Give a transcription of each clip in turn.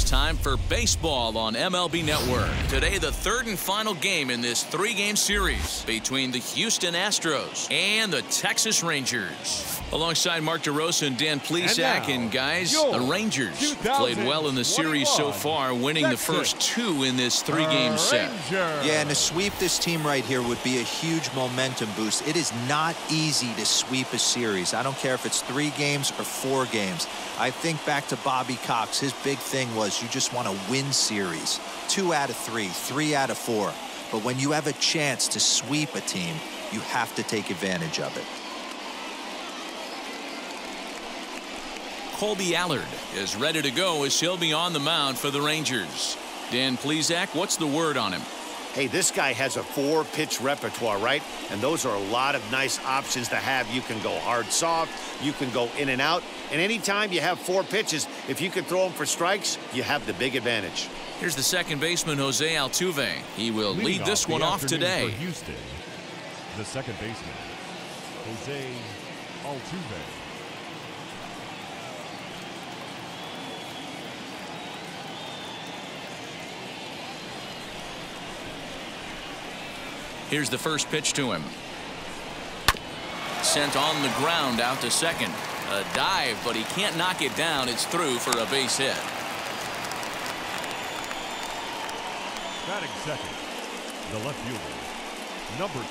It's time for baseball on MLB Network. Today, the third and final game in this three-game series between the Houston Astros and the Texas Rangers. Alongside Mark DeRosa and Dan Plesac, and guys, the Rangers played well in the series so far, winning the first two in this three-game set. Yeah, and to sweep this team right here would be a huge momentum boost. It is not easy to sweep a series. I don't care if it's 3 games or 4 games. I think back to Bobby Cox. His big thing was you just want to win series. 2 out of 3, 3 out of 4. But when you have a chance to sweep a team, you have to take advantage of it. Colby Allard is ready to go as he'll be on the mound for the Rangers. Dan Plesac, what's the word on him? Hey, this guy has a 4-pitch repertoire, right? And those are a lot of nice options to have. You can go hard, soft. You can go in and out. And anytime you have 4 pitches, if you can throw them for strikes, you have the big advantage. Here's the second baseman, Jose Altuve. He will lead this one off today. For Houston, the second baseman, Jose Altuve. Here's the first pitch to him. Sent on the ground out to second. A dive, but he can't knock it down. It's through for a base hit. Batting second, the left fielder, number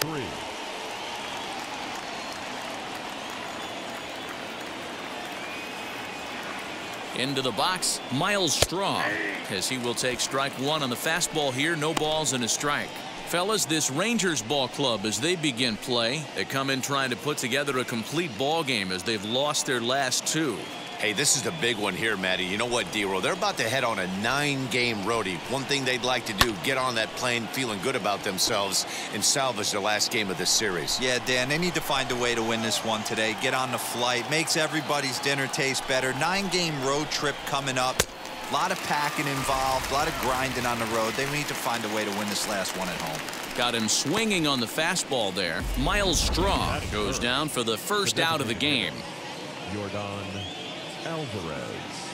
3. Into the box, Miles Straw, as he will take strike 1 on the fastball here. No balls and a strike. Fellas, this Rangers ball club, as they begin play, they come in trying to put together a complete ball game as they've lost their last 2. Hey, this is the big one here, Matty. You know what, D-Roll? They're about to head on a 9-game roadie. One thing they'd like to do, get on that plane feeling good about themselves and salvage their last game of this series. Yeah, Dan, they need to find a way to win this one today. Get on the flight. Makes everybody's dinner taste better. 9-game road trip coming up. A lot of packing involved, a lot of grinding on the road. They need to find a way to win this last one at home. Got him swinging on the fastball there. Miles Straw goes down for the first out of the game. Alvarez.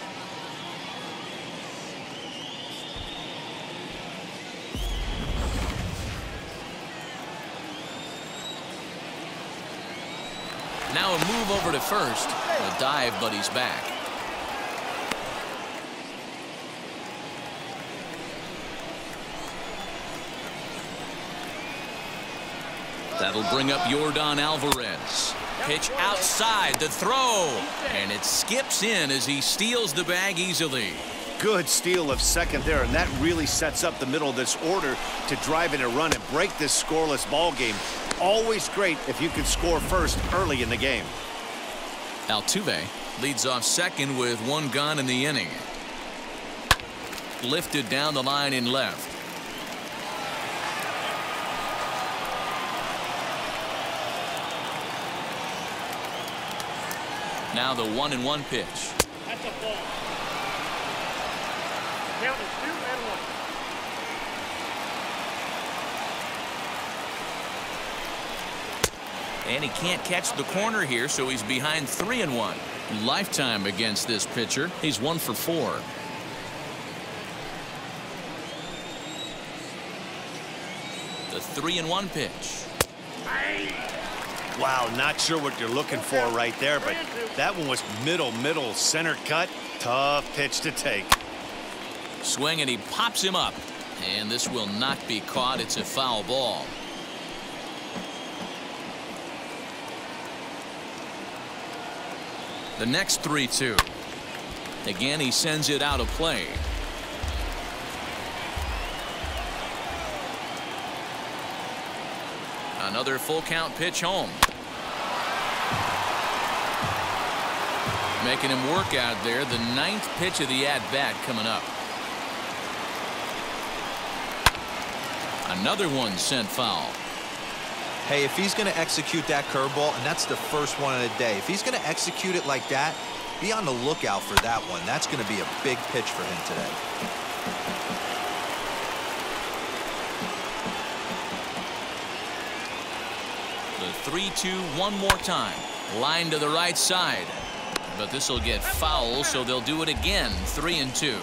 Now a move over to first. A dive, but he's back. That'll bring up Yordan Alvarez. Pitch outside, the throw, and it skips in as he steals the bag easily. Good steal of second there, and that really sets up the middle of this order to drive in a run and break this scoreless ball game. Always great if you can score first early in the game. Altuve leads off second with 1 gun in the inning. Lifted down the line in left. Now the 1-1 pitch. That's a ball. Count is 2-1. And he can't catch the corner here, so he's behind 3-1. Lifetime against this pitcher. He's 1 for 4. The 3-1 pitch. Wow, not sure what you're looking for right there, but that one was middle center cut. Tough pitch to take. Swing, and he pops him up, and this will not be caught. It's a foul ball. The next 3-2. Again, he sends it out of play. Another full count pitch home. Making him work out there. The 9th pitch of the at-bat coming up. Another one sent foul. Hey, if he's going to execute that curveball, and that's the first one of the day, if he's going to execute it like that, be on the lookout for that one. That's going to be a big pitch for him today. The 3-2 one more time. Line to the right side. But this will get foul, so they'll do it again. 3-2.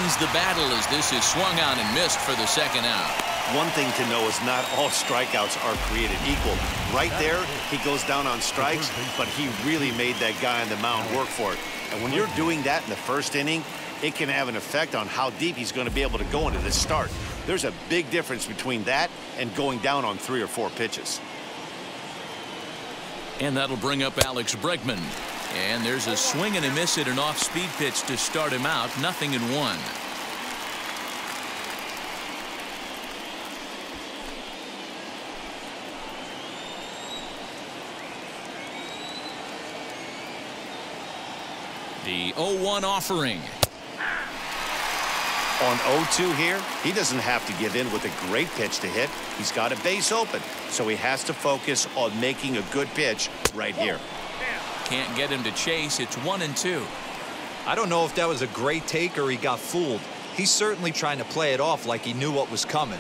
wins the battle as this is swung on and missed for the second out. One thing to know is not all strikeouts are created equal. Right there, he goes down on strikes, but he really made that guy on the mound work for it. And when you're doing that in the first inning, it can have an effect on how deep he's going to be able to go into this start. There's a big difference between that and going down on 3 or 4 pitches. And that'll bring up Alex Bregman. And there's a swing and a miss at an off-speed pitch to start him out. 0-1. The 0-1 offering. On 0-2 here, he doesn't have to give in with a great pitch to hit. He's got a base open, so he has to focus on making a good pitch right here. Can't get him to chase. It's 1-2. I don't know if that was a great take or he got fooled. He's certainly trying to play it off like he knew what was coming.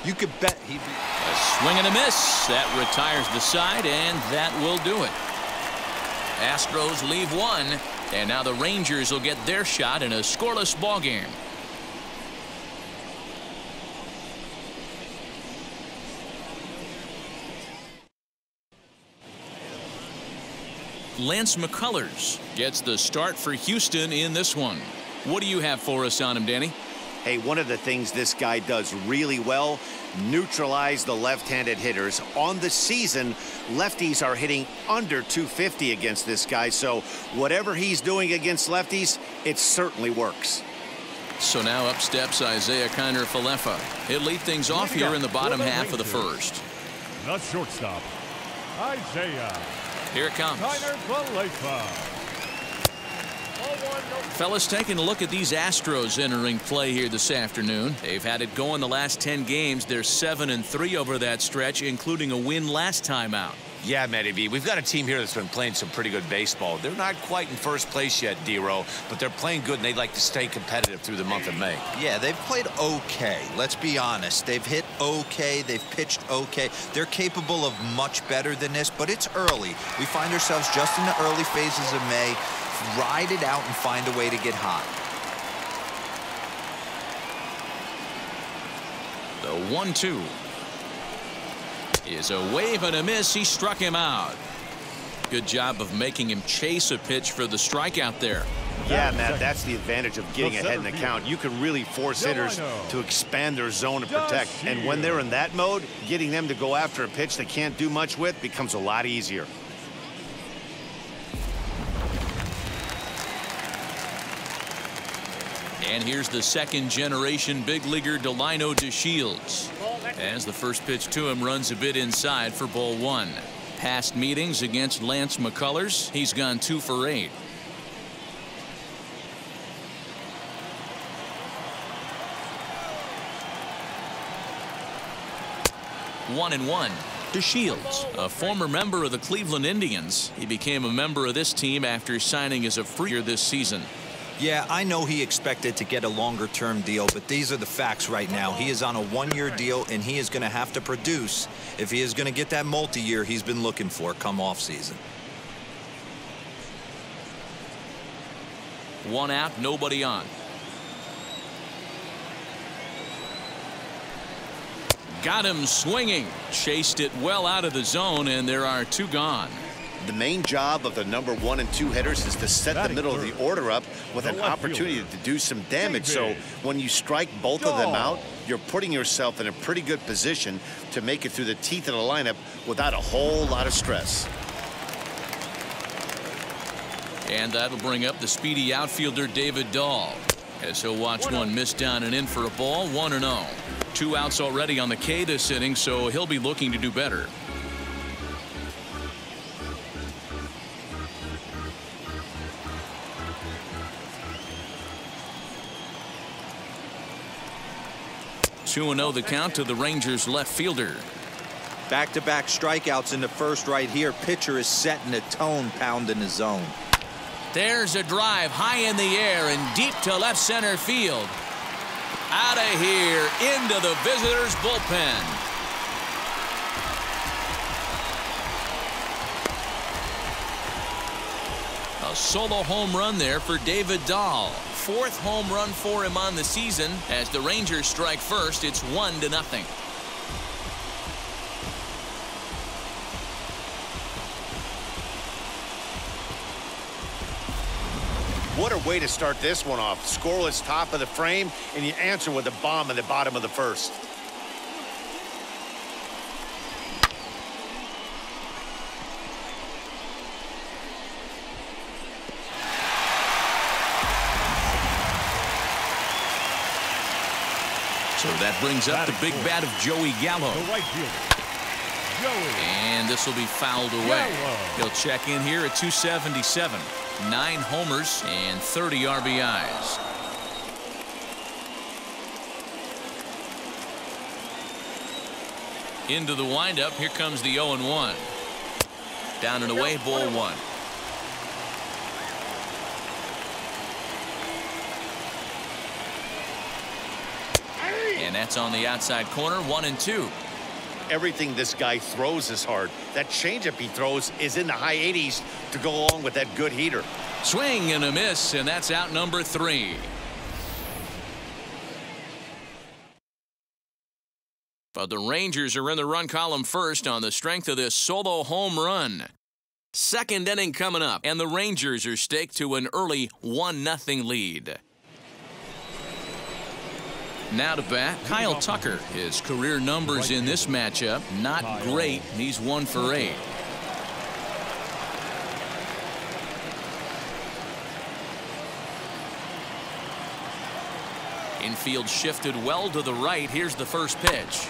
You could bet he'd be... A swing and a miss. That retires the side, and that will do it. Astros leave one, and now the Rangers will get their shot in a scoreless ball game. Lance McCullers gets the start for Houston in this one. What do you have for us on him, Danny? Hey, one of the things this guy does really well, neutralize the left-handed hitters. On the season, lefties are hitting under 250 against this guy, so whatever he's doing against lefties, it certainly works. So now up steps Isaiah Kiner-Falefa. He'll lead things off here in the bottom half of the first. The shortstop, Isaiah. Here it comes. Kiner-Falefa. Fellas, taking a look at these Astros entering play here this afternoon. They've had it going the last 10 games. They're 7-3 over that stretch, including a win last time out. Yeah, Matty B, we've got a team here that's been playing some pretty good baseball. They're not quite in first place yet, D-Row, but they're playing good, and they'd like to stay competitive through the month of May. Yeah, they've played okay. Let's be honest. They've hit okay. They've pitched okay. They're capable of much better than this, but it's early. We find ourselves just in the early phases of May. Ride it out and find a way to get hot. The 1-2 is a wave and a miss. He struck him out. Good job of making him chase a pitch for the strikeout there. Yeah, Matt, that's the advantage of getting ahead in the count. You can really force hitters to expand their zone and protect. And when they're in that mode, getting them to go after a pitch they can't do much with becomes a lot easier. And here's the second-generation big leaguer Delino DeShields. As the first pitch to him runs a bit inside for ball 1. Past meetings against Lance McCullers, he's gone 2 for 8. One and one. DeShields, a former member of the Cleveland Indians. He became a member of this team after signing as a free this season. Yeah, I know he expected to get a longer-term deal, but these are the facts right now. He is on a 1-year deal, and he is going to have to produce if he is going to get that multi-year he's been looking for come off-season. 1 out, nobody on. Got him swinging. Chased it well out of the zone, and there are 2 gone. The main job of the number 1 and 2 hitters is to set the middle of the order up with an opportunity to do some damage. So when you strike both of them out, you're putting yourself in a pretty good position to make it through the teeth of the lineup without a whole lot of stress. And that'll bring up the speedy outfielder David Dahl, as he'll watch one miss down and in for a ball. 1-0. 2 outs already on the K this inning, so he'll be looking to do better. Two 2-0 the count to the Rangers left fielder. Back-to-back strikeouts in the first right here. Pitcher is setting a tone, pounding the zone. There's a drive high in the air and deep to left center field. Out of here into the visitors' bullpen. A solo home run there for David Dahl. 4th home run for him on the season. As the Rangers strike first, it's 1-0. What a way to start this one off. Scoreless top of the frame, and you answer with a bomb in the bottom of the first. So that brings up the big bat of Joey Gallo. The right fielder, Joey. And this will be fouled away. Gallo. He'll check in here at 277. 9 homers and 30 RBIs. Into the windup. Here comes the 0-1. Down and away, ball 1. And that's on the outside corner, 1-2. Everything this guy throws is hard. That changeup he throws is in the high 80s to go along with that good heater. Swing and a miss, and that's out number 3. But the Rangers are in the run column first on the strength of this solo home run. 2nd inning coming up, and the Rangers are staked to an early 1-0 lead. Now to bat, Kyle Tucker. His career numbers in this matchup, not great. He's 1 for 8. Infield shifted well to the right. Here's the first pitch.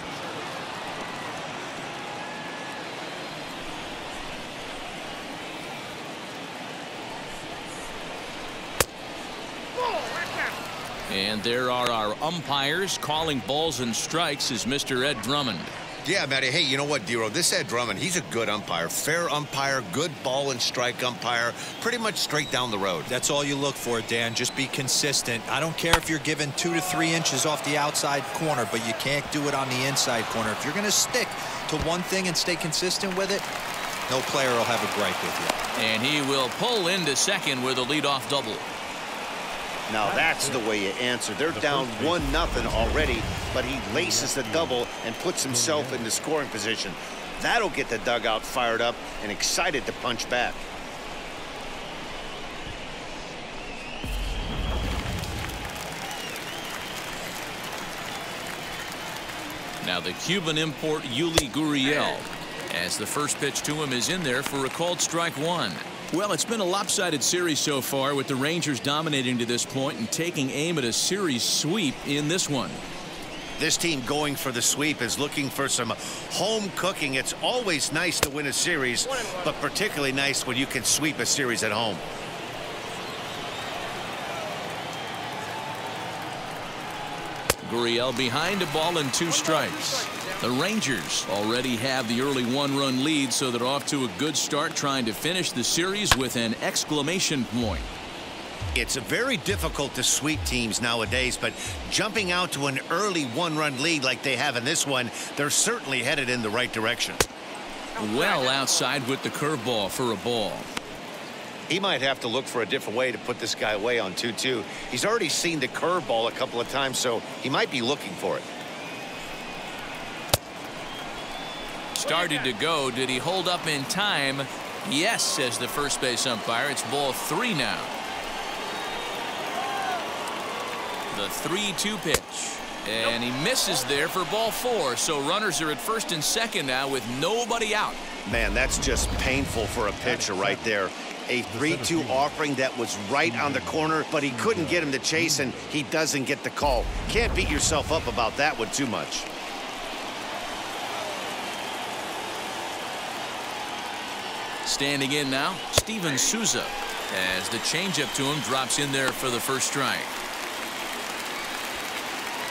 And there are our umpires calling balls and strikes is Mr. Ed Drummond. Yeah, Matty. Hey, you know what, Dero? This Ed Drummond, he's a good umpire. Fair umpire, good ball and strike umpire. Pretty much straight down the road. That's all you look for, Dan. Just be consistent. I don't care if you're given 2 to 3 inches off the outside corner, but you can't do it on the inside corner. If you're going to stick to one thing and stay consistent with it, no player will have a gripe with you. And he will pull into second with a leadoff double. Now that's the way you answer. They're down 1-0 already, but he laces the double and puts himself into scoring position. That'll get the dugout fired up and excited to punch back. Now the Cuban import Yuli Gurriel, as the first pitch to him is in there for a called strike 1. Well, it's been a lopsided series so far, with the Rangers dominating to this point and taking aim at a series sweep in this one. This team going for the sweep is looking for some home cooking. It's always nice to win a series, but particularly nice when you can sweep a series at home. Gurriel behind a ball and 2 strikes. The Rangers already have the early 1-run lead, so they're off to a good start trying to finish the series with an exclamation point. It's very difficult to sweep teams nowadays, but jumping out to an early 1-run lead like they have in this one, they're certainly headed in the right direction. Well outside with the curveball for a ball. He might have to look for a different way to put this guy away on 2-2. He's already seen the curveball a couple of times, so he might be looking for it. Started to go. Did he hold up in time? Yes, says the first base umpire. It's ball 3 now. The 3-2 pitch. And he misses there for ball 4. So runners are at first and second now with nobody out. Man, that's just painful for a pitcher right there. A 3-2 offering that was right on the corner, but he couldn't get him to chase, and he doesn't get the call. Can't beat yourself up about that one too much. Standing in now, Steven Souza, as the changeup to him drops in there for the first strike.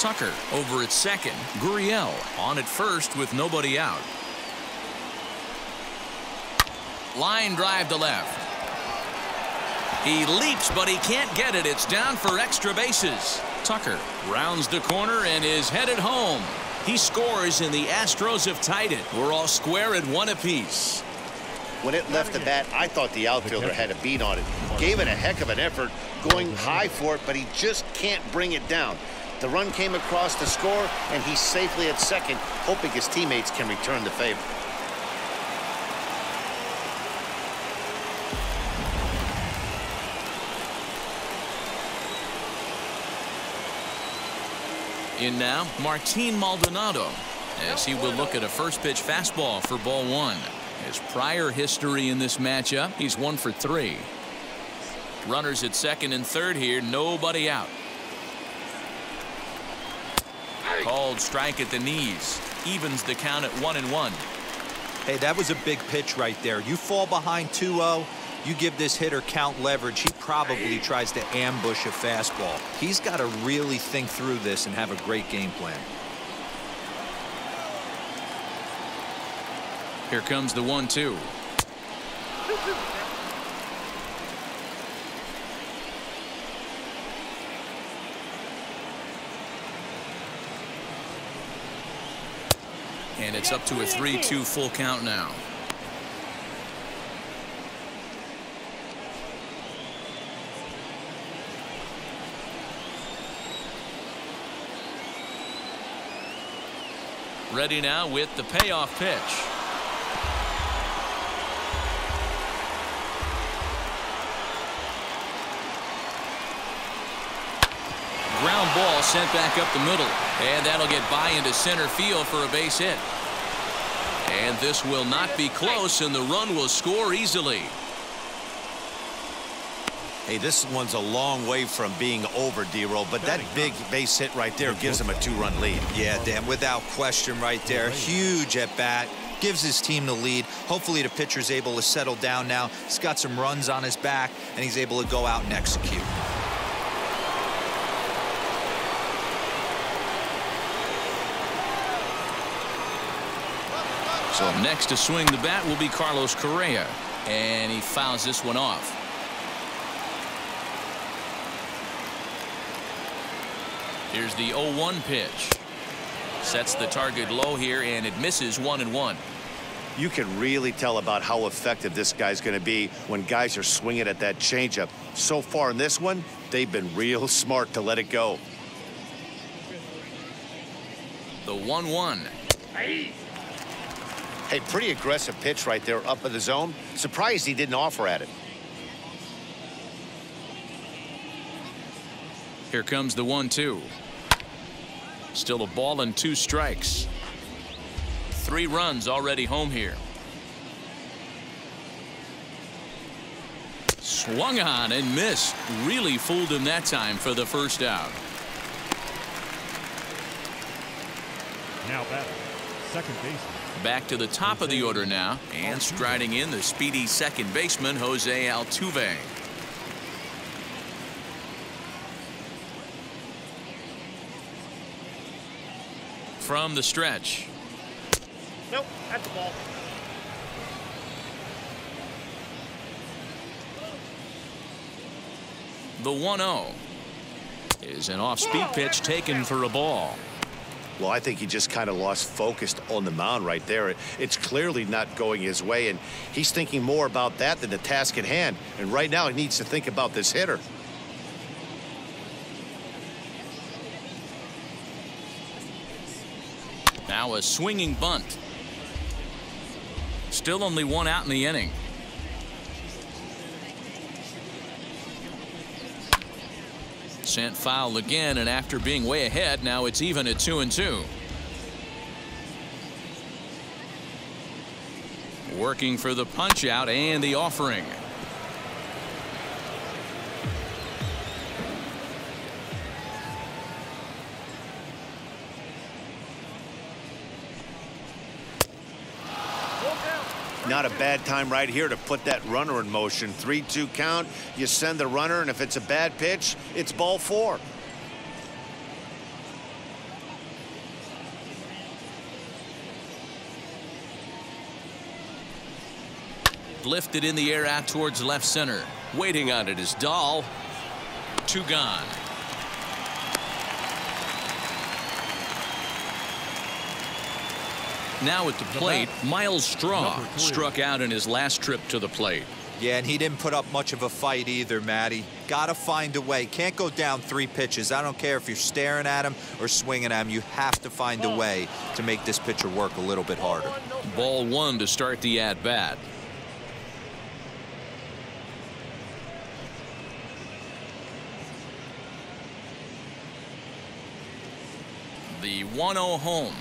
Tucker over at second. Gurriel on at first with nobody out. Line drive to left. He leaps, but he can't get it. It's down for extra bases. Tucker rounds the corner and is headed home. He scores, and the Astros have tied it. We're all square at 1 apiece. When it left the bat, I thought the outfielder had a beat on it. Gave it a heck of an effort, going high for it, but he just can't bring it down. The run came across to score, and he's safely at second, hoping his teammates can return the favor. In now, Martine Maldonado, as he will look at a first pitch fastball for ball one. His prior history in this matchup, he's 1 for 3. Runners at second and third here, nobody out. Called strike at the knees, evens the count at 1-1. Hey, that was a big pitch right there. You fall behind 2-0, you give this hitter count leverage, he probably tries to ambush a fastball. He's got to really think through this and have a great game plan. Here comes the 1-2. And it's up to a 3-2 full count now. Ready now with the payoff pitch. Ground ball sent back up the middle, and that'll get by into center field for a base hit. And this will not be close, and the run will score easily. Hey, this one's a long way from being over, D-Roll, but that big base hit right there gives him a 2-run lead. Yeah, Dan, without question right there. Huge at bat. Gives his team the lead. Hopefully the pitcher's able to settle down now. He's got some runs on his back, and he's able to go out and execute. So next to swing the bat will be Carlos Correa, and he fouls this one off. Here's the 0-1 pitch. Sets the target low here, and it misses 1-1. You can really tell about how effective this guy's going to be when guys are swinging at that changeup. So far in this one, they've been real smart to let it go. The 1-1. Hey, pretty aggressive pitch right there up in the zone. Surprised he didn't offer at it. Here comes the 1-2. Still a ball and 2 strikes. 3 runs already home here. Swung on and missed. Really fooled him that time for the first out. Now batting, second baseman. Back to the top of the order now, and striding in the speedy second baseman Jose Altuve. From the stretch. Nope, that's the ball. The 1-0 is an off-speed pitch taken for a ball. Well, I think he just kind of lost focus on the mound right there. It's clearly not going his way, and he's thinking more about that than the task at hand. And right now he needs to think about this hitter. Now a swinging bunt. Still only 1 out in the inning. Sent foul again, and after being way ahead, now it's even at 2-2. Working for the punch out and the offering. Not a bad time right here to put that runner in motion. 3-2 count. You send the runner, and if it's a bad pitch, it's ball 4. Lifted in the air out towards left center. Waiting on it is Dahl. 2 gone. Now at the plate, Miles Straw struck out in his last trip to the plate. Yeah, and he didn't put up much of a fight either, Matty. Got to find a way. Can't go down 3 pitches. I don't care if you're staring at him or swinging at him. You have to find a way to make this pitcher work a little bit harder. Ball 1 to start the at-bat. The 1-0 home.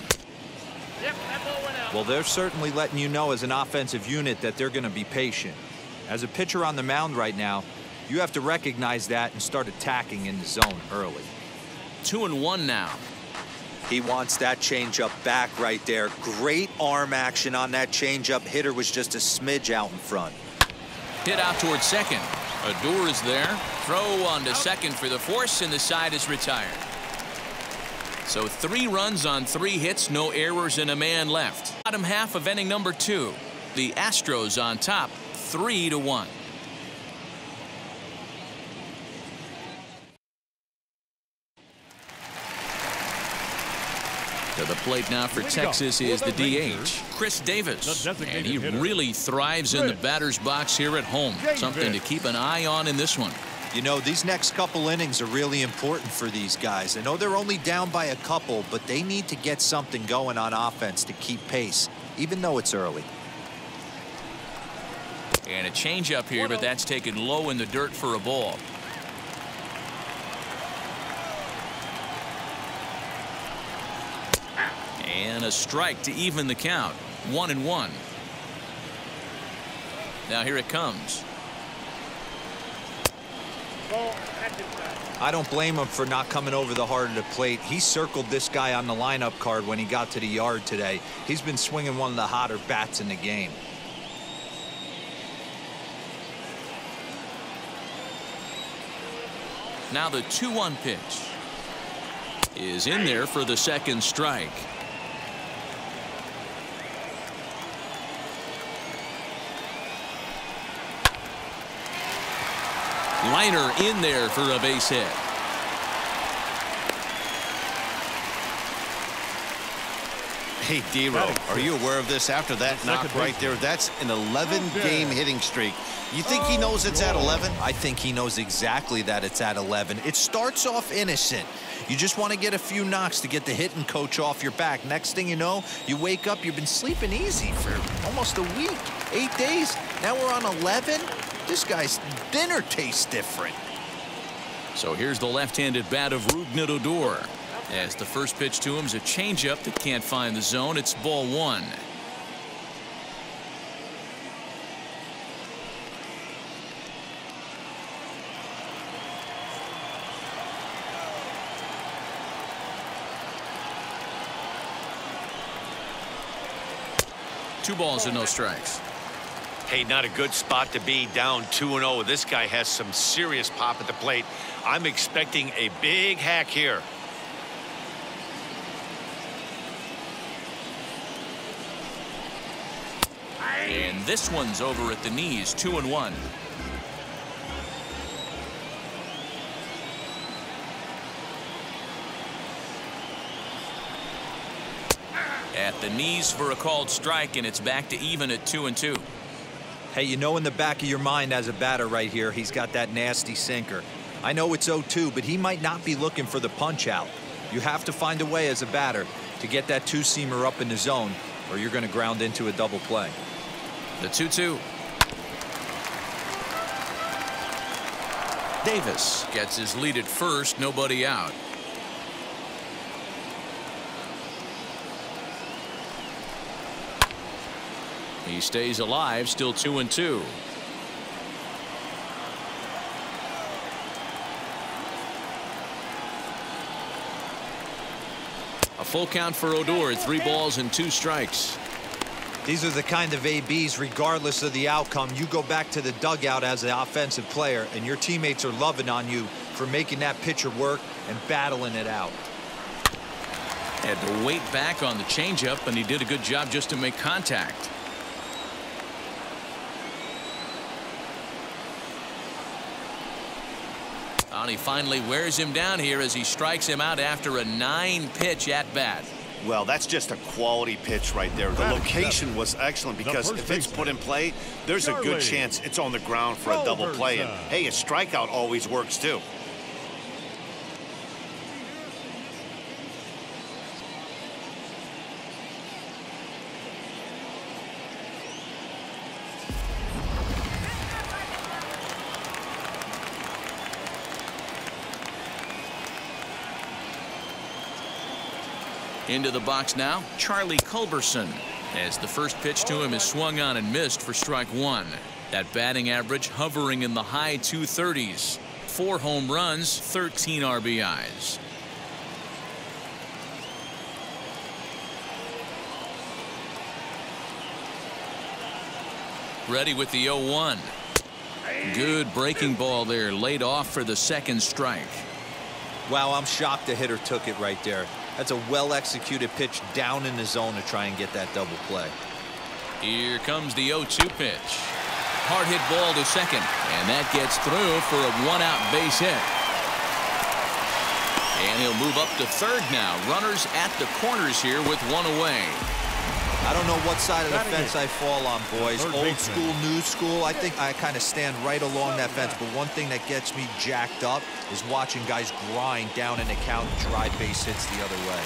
Well, they're certainly letting you know as an offensive unit that they're going to be patient. As a pitcher on the mound right now, you have to recognize that and start attacking in the zone early. 2-1 now. He wants that changeup back right there. Great arm action on that changeup. Hitter was just a smidge out in front. Hit out towards second. Odor is there. Throw on to second for the force, and the side is retired. So 3 runs on 3 hits, no errors, and a man left. Bottom half of inning number 2. The Astros on top, 3-1. To the plate now for Texas is the DH, Chris Davis. And he really thrives in the batter's box here at home. Something to keep an eye on in this one. You know, these next couple innings are really important for these guys. I know they're only down by a couple, but they need to get something going on offense to keep pace, even though it's early. And a changeup here, but that's taken low in the dirt for a ball. And a strike to even the count. 1-1. Now here it comes. I don't blame him for not coming over the heart of the plate. He circled this guy on the lineup card when he got to the yard today. He's been swinging one of the hotter bats in the game. Now the 2-1 pitch is in there for the second strike. Liner in there for a base hit. Hey, D-Row, are you aware of this after that knock right there? That's an 11-game hitting streak. You think he knows it's at 11? I think he knows exactly that it's at 11. It starts off innocent. You just want to get a few knocks to get the hitting coach off your back. Next thing you know, you wake up, you've been sleeping easy for almost a week, 8 days. Now we're on 11. This guy's dinner tastes different. So here's the left-handed bat of Rougned Odor. As the first pitch to him is a changeup that can't find the zone. It's ball 1. Two balls and no strikes. Hey, not a good spot to be, down 2-0. This guy has some serious pop at the plate. I'm expecting a big hack here. And this one's over at the knees, 2-1. At the knees for a called strike, and it's back to even at 2-2. Hey, you know in the back of your mind as a batter right here, he's got that nasty sinker. I know it's 0-2, but he might not be looking for the punch out. You have to find a way as a batter to get that two-seamer up in the zone, or you're going to ground into a double play. The 2-2. Davis gets his lead at first, nobody out. He stays alive, still 2-2. A full count for Odor, 3 balls and 2 strikes. These are the kind of ABs, regardless of the outcome, you go back to the dugout as an offensive player, and your teammates are loving on you for making that pitcher work and battling it out. Had to wait back on the changeup, and he did a good job just to make contact. And he finally wears him down here as he strikes him out after a 9-pitch at bat. Well, that's just a quality pitch right there. The location was excellent because if it's put in play, there's a good chance it's on the ground for a double play. And, hey, a strikeout always works, too. Into the box now, Charlie Culberson, as the first pitch to him is swung on and missed for strike one. That batting average hovering in the high 230s. 4 home runs, 13 RBIs. Ready with the 0-1. Good breaking ball there, laid off for the second strike. Wow, I'm shocked the hitter took it right there. That's a well-executed pitch down in the zone to try and get that double play. Here comes the 0-2 pitch. Hard hit ball to second, and that gets through for a 1-out base hit. And he'll move up to third now. Runners at the corners here with 1 away. I don't know what side of the fence I fall on, boys. Old school, new school. I think I kind of stand right along that fence. But one thing that gets me jacked up is watching guys grind down in the count and drive base hits the other way.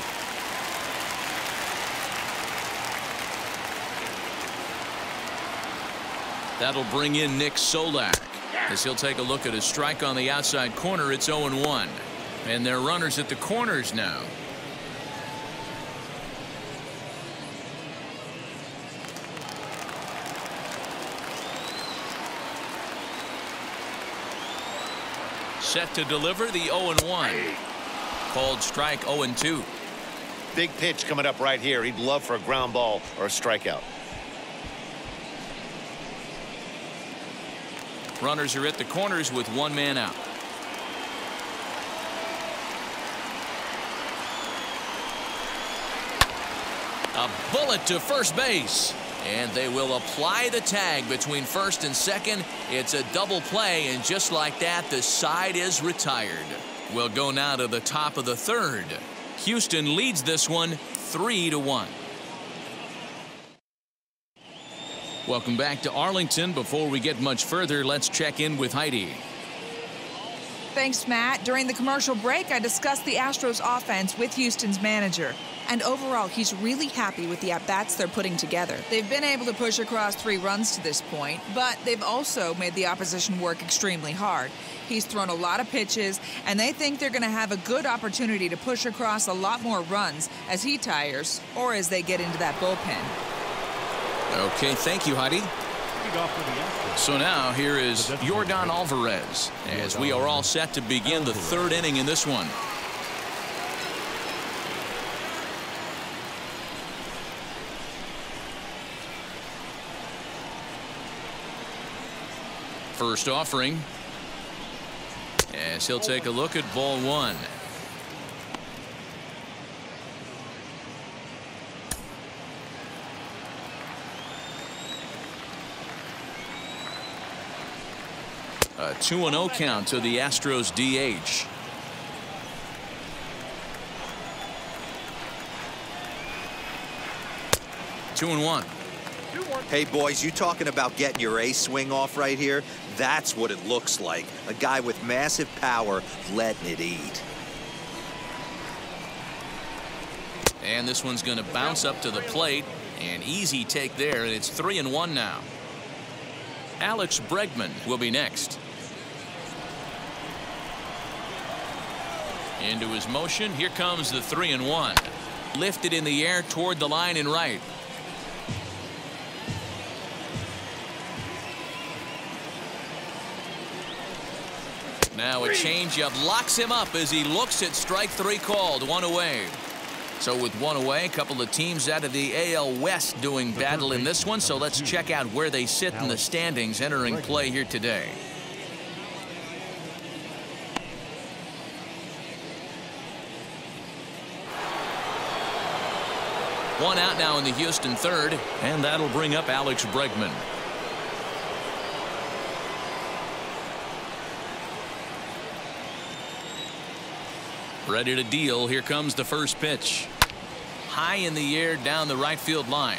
That'll bring in Nick Solak as he'll take a look at a strike on the outside corner. It's 0-1. And they're runners at the corners now. Set to deliver the 0-1. Called strike 0-2. Big pitch coming up right here. He'd love for a ground ball or a strikeout. Runners are at the corners with 1 man out. A bullet to first base. And they will apply the tag between first and second. It's a double play, and just like that, the side is retired. We'll go now to the top of the third. Houston leads this one 3-1. Welcome back to Arlington. Before we get much further, let's check in with Heidi. Thanks, Matt. During the commercial break, I discussed the Astros offense with Houston's manager. And overall, he's really happy with the at-bats they're putting together. They've been able to push across 3 runs to this point, but they've also made the opposition work extremely hard. He's thrown a lot of pitches, and they think they're going to have a good opportunity to push across a lot more runs as he tires or as they get into that bullpen. Okay, thank you, Heidi. So now here is Yordan Alvarez as we are all set to begin the 3rd inning in this one. First offering as he'll take a look at ball 1. A 2-0 count to the Astros DH. Two and one. Hey, boys, you talking about getting your A swing off right here? That's what it looks like. A guy with massive power letting it eat. And this one's going to bounce up to the plate. An easy take there, and it's 3-1 now. Alex Bregman will be next. Into his motion. Here comes the 3-1. Lifted in the air toward the line and right. Now a changeup locks him up as he looks at strike 3 called. 1 away. So with 1 away, a couple of teams out of the AL West doing battle in this one. So let's check out where they sit in the standings entering play here today. One out now in the Houston 3rd, and that'll bring up Alex Bregman. Ready to deal. Here comes the first pitch. high in the air down the right field line.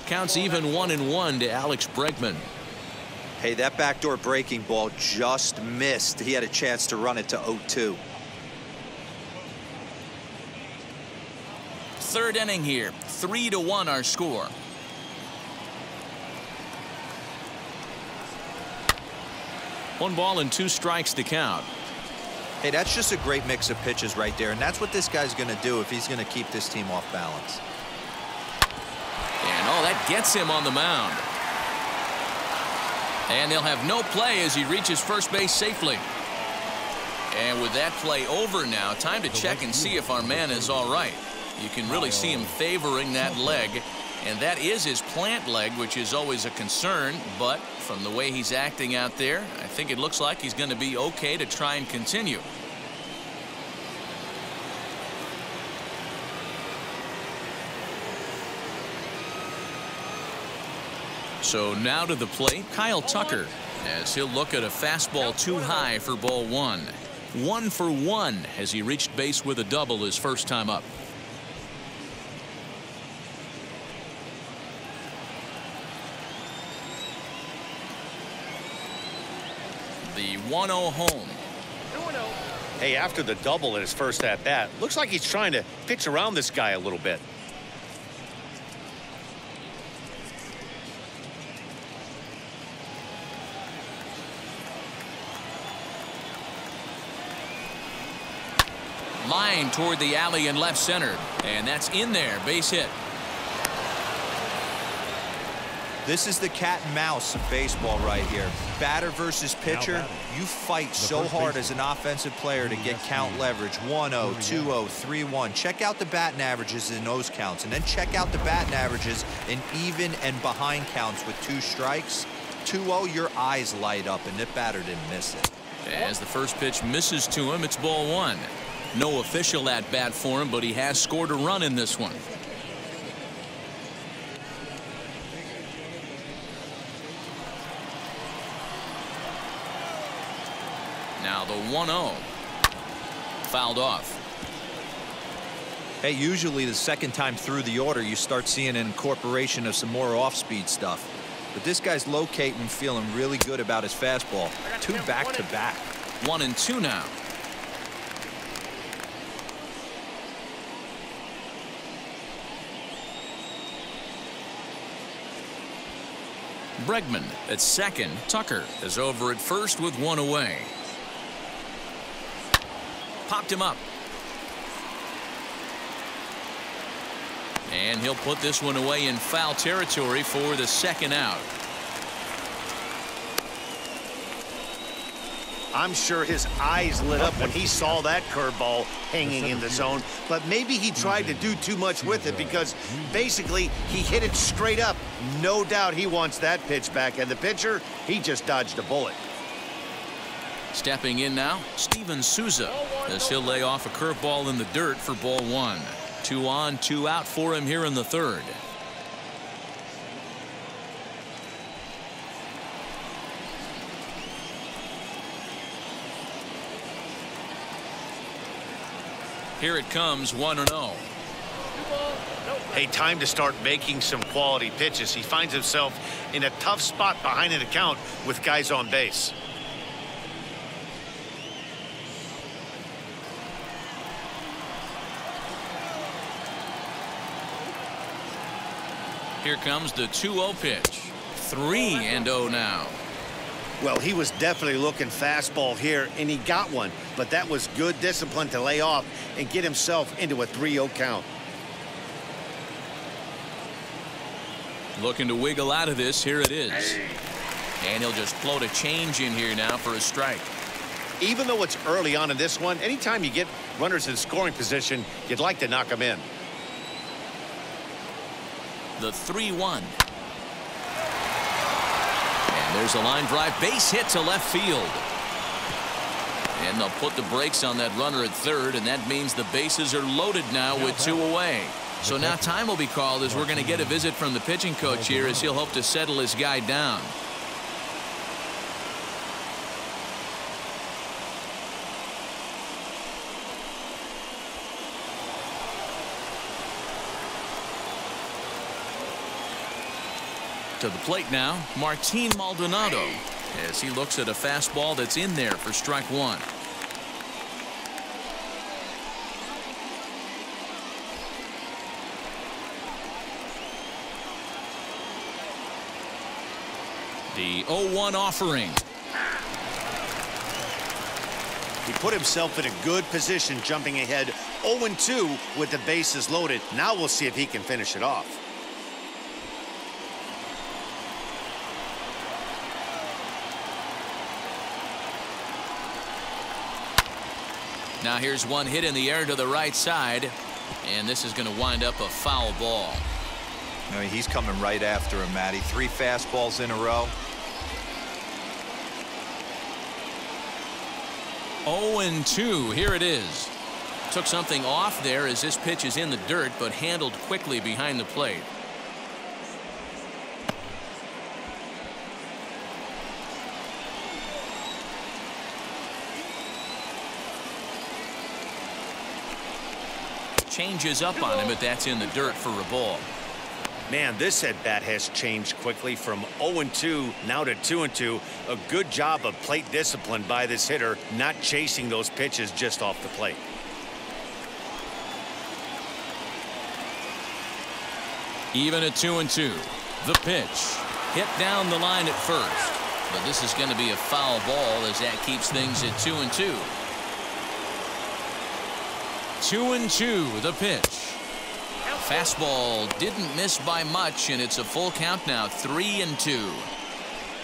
Counts even 1-1 to Alex Bregman. Hey, that backdoor breaking ball just missed. He had a chance to run it to 0-2. Third inning here. 3-1 our score. One ball and 2 strikes to count. Hey, that's just a great mix of pitches right there, and that's what this guy's going to do if he's going to keep this team off balance. And oh, that gets him on the mound. And they'll have no play as he reaches first base safely. And with that play over now, time to check and see if our man is all right. You can really see him favoring that leg, and that is his plant leg, which is always a concern. But from the way he's acting out there, I think it looks like he's going to be okay to try and continue. So now to the plate, Kyle Tucker, as he'll look at a fastball too high for ball 1. 1 for 1 as he reached base with a double his first time up. The 1-0 home. Hey, after the double in his first at bat, looks like he's trying to pitch around this guy a little bit. Line toward the alley in left center, and that's in there. Base hit. This is the cat and mouse of baseball right here. Batter versus pitcher. You fight so hard as an offensive player to get count leverage. 1-0, 2-0, 3-1. Check out the batting averages in those counts, and then check out the batting averages in even and behind counts with 2 strikes. 2-0, your eyes light up, and the batter didn't miss it. As the first pitch misses to him, it's ball 1. No official at bat for him, but he has scored a run in this one. Now the 1-0. Fouled off. Hey, usually the second time through the order you start seeing an incorporation of some more off-speed stuff. But this guy's locating, feeling really good about his fastball. 2 back-to-back. 1-2 now. Bregman at second. Tucker is over at first with 1 away. Popped him up. And he'll put this one away in foul territory for the second out. I'm sure his eyes lit up when he saw that curveball hanging in the zone, but maybe he tried to do too much with it because basically he hit it straight up. No doubt he wants that pitch back, and the pitcher, he just dodged a bullet. Stepping in now, Steven Souza, as he'll lay off a curveball in the dirt for ball 1. 2 on, 2 out for him here in the third. Here it comes, 1-0. Hey, time to start making some quality pitches. He finds himself in a tough spot behind an account with guys on base. Here comes the 2-0 pitch. 3-0 now. Well, he was definitely looking fastball here, and he got one. But that was good discipline to lay off and get himself into a 3-0 count. Looking to wiggle out of this. Here it is. And he'll just float a change in here now for a strike. Even though it's early on in this one, anytime you get runners in scoring position, you'd like to knock them in. The 3-1. And there's a line drive, base hit to left field. And they'll put the brakes on that runner at third, and that means the bases are loaded now with 2 away. So now time will be called as we're going to get a visit from the pitching coach here as he'll hope to settle his guy down. To the plate now, Martine Maldonado, as he looks at a fastball that's in there for strike one. The 0-1 offering. He put himself in a good position, jumping ahead 0-2 with the bases loaded. Now we'll see if he can finish it off. Now here's one hit in the air to the right side, and this is going to wind up a foul ball. No, he's coming right after him, Matty. 3 fastballs in a row. 0-2. Here it is. Took something off there as this pitch is in the dirt, but handled quickly behind the plate. Changes up on him, but that's in the dirt for a ball. Man, this at-bat has changed quickly from 0-2 now to 2-2. A good job of plate discipline by this hitter, not chasing those pitches just off the plate. Even at 2-2. The pitch. Hit down the line at first. But this is going to be a foul ball as that keeps things at 2-2. 2-2. The pitch. Fastball didn't miss by much, and it's a full count now, 3-2.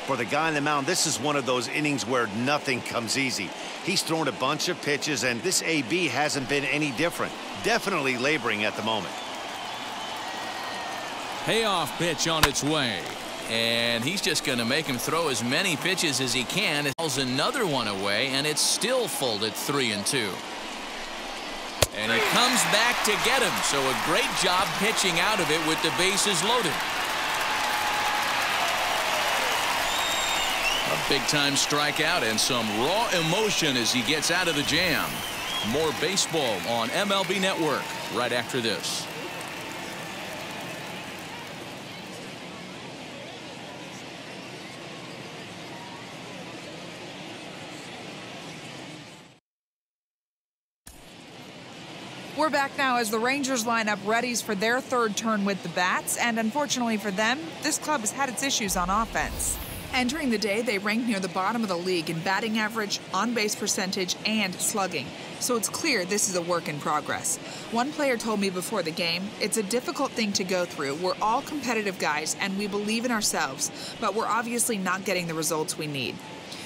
For the guy on the mound, this is one of those innings where nothing comes easy. He's thrown a bunch of pitches, and this AB hasn't been any different. Definitely laboring at the moment. Payoff pitch on its way, and he's just going to make him throw as many pitches as he can. It hauls another one away, and it's still full at 3-2. And he comes back to get him, so a great job pitching out of it with the bases loaded. A big-time strikeout and some raw emotion as he gets out of the jam. More baseball on MLB Network right after this. We're back now as the Rangers line up readies for their third turn with the bats, and unfortunately for them, this club has had its issues on offense. Entering the day, they ranked near the bottom of the league in batting average, on-base percentage, and slugging. So it's clear this is a work in progress. One player told me before the game, it's a difficult thing to go through. We're all competitive guys, and we believe in ourselves, but we're obviously not getting the results we need.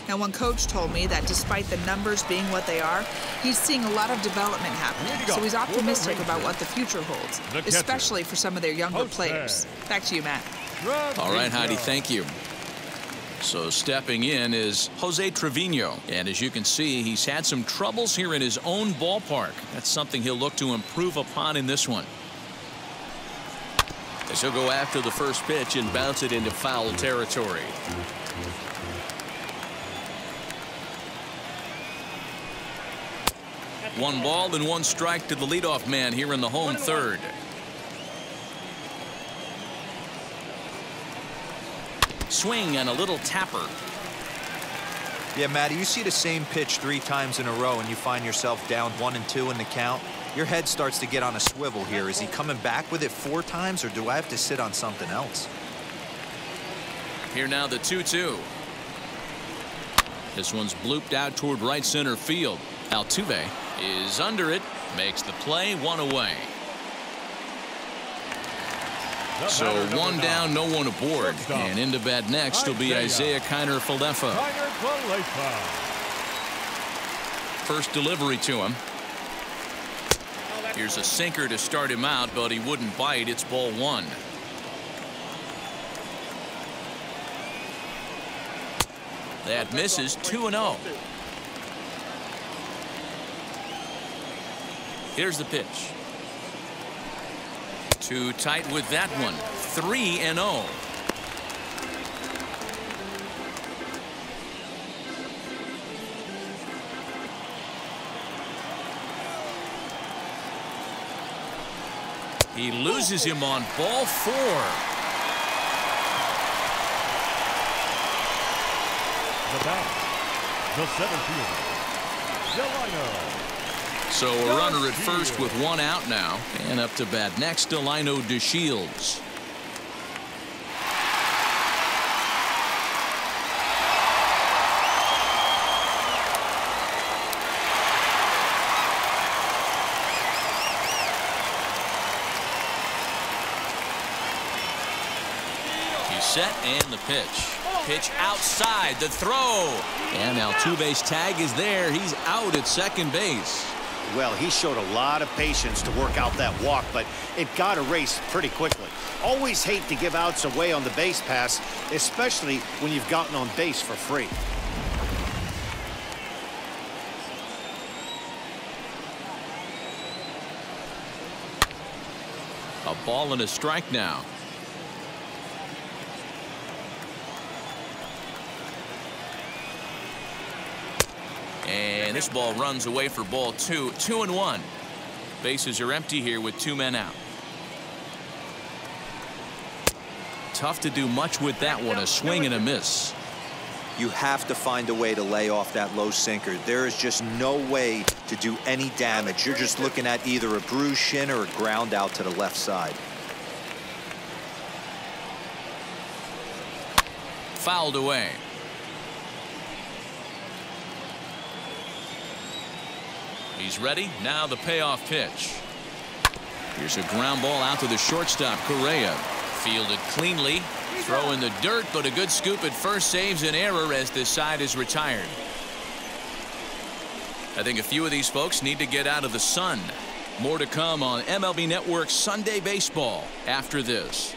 Now, one coach told me that despite the numbers being what they are, he's seeing a lot of development happening. So he's optimistic about what the future holds, especially for some of their younger players. Back to you, Matt. All right, Heidi, thank you. So stepping in is Jose Trevino. And as you can see, he's had some troubles here in his own ballpark. That's something he'll look to improve upon in this one. As he'll go after the first pitch and bounce it into foul territory. One ball and one strike to the leadoff man here in the home third. Swing and a little tapper. Yeah, Matty, you see the same pitch 3 times in a row and you find yourself down 1-2 in the count. Your head starts to get on a swivel here. Is he coming back with it 4 times, or do I have to sit on something else? Here now the 2-2. This one's blooped out toward right center field. Altuve is under it, makes the play, 1 away. So 1 down, no one aboard. And into bat next will be Isaiah Kiner-Falefa. First delivery to him. Here's a sinker to start him out, but he wouldn't bite. It's ball 1. That misses. 2-0. Here's the pitch. Too tight with that one. 3-0. He loses him on ball 4. The batter, the center fielder, Delino. So a runner at first with one out now. And up to bat next, Delino DeShields. He's set and the pitch. Pitch outside, the throw. And Altuve's tag is there. He's out at second base. Well, he showed a lot of patience to work out that walk, but it got erased pretty quickly. Always hate to give outs away on the base pass, especially when you've gotten on base for free. A ball and a strike now. And this ball runs away for ball two. 2-1. Bases are empty here with 2 men out. Tough to do much with that one. A swing and a miss. You have to find a way to lay off that low sinker. There is just no way to do any damage. You're just looking at either a bruised shin or a ground out to the left side. Fouled away. He's ready. Now the payoff pitch. Here's a ground ball out to the shortstop, Correa. Fielded cleanly. Throw in the dirt, but a good scoop at first saves an error as this side is retired. I think a few of these folks need to get out of the sun. More to come on MLB Network Sunday Baseball after this.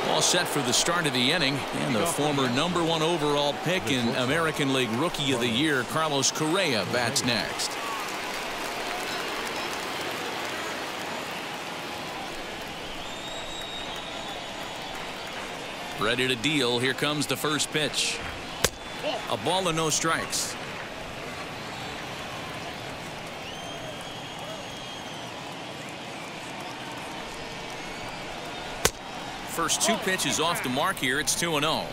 All set for the start of the inning, and the former #1 overall pick in American League Rookie of the Year, Carlos Correa, bats next. Ready to deal. Here comes the first pitch. A ball and no strikes. First 2 pitches off the mark here. It's 2-0.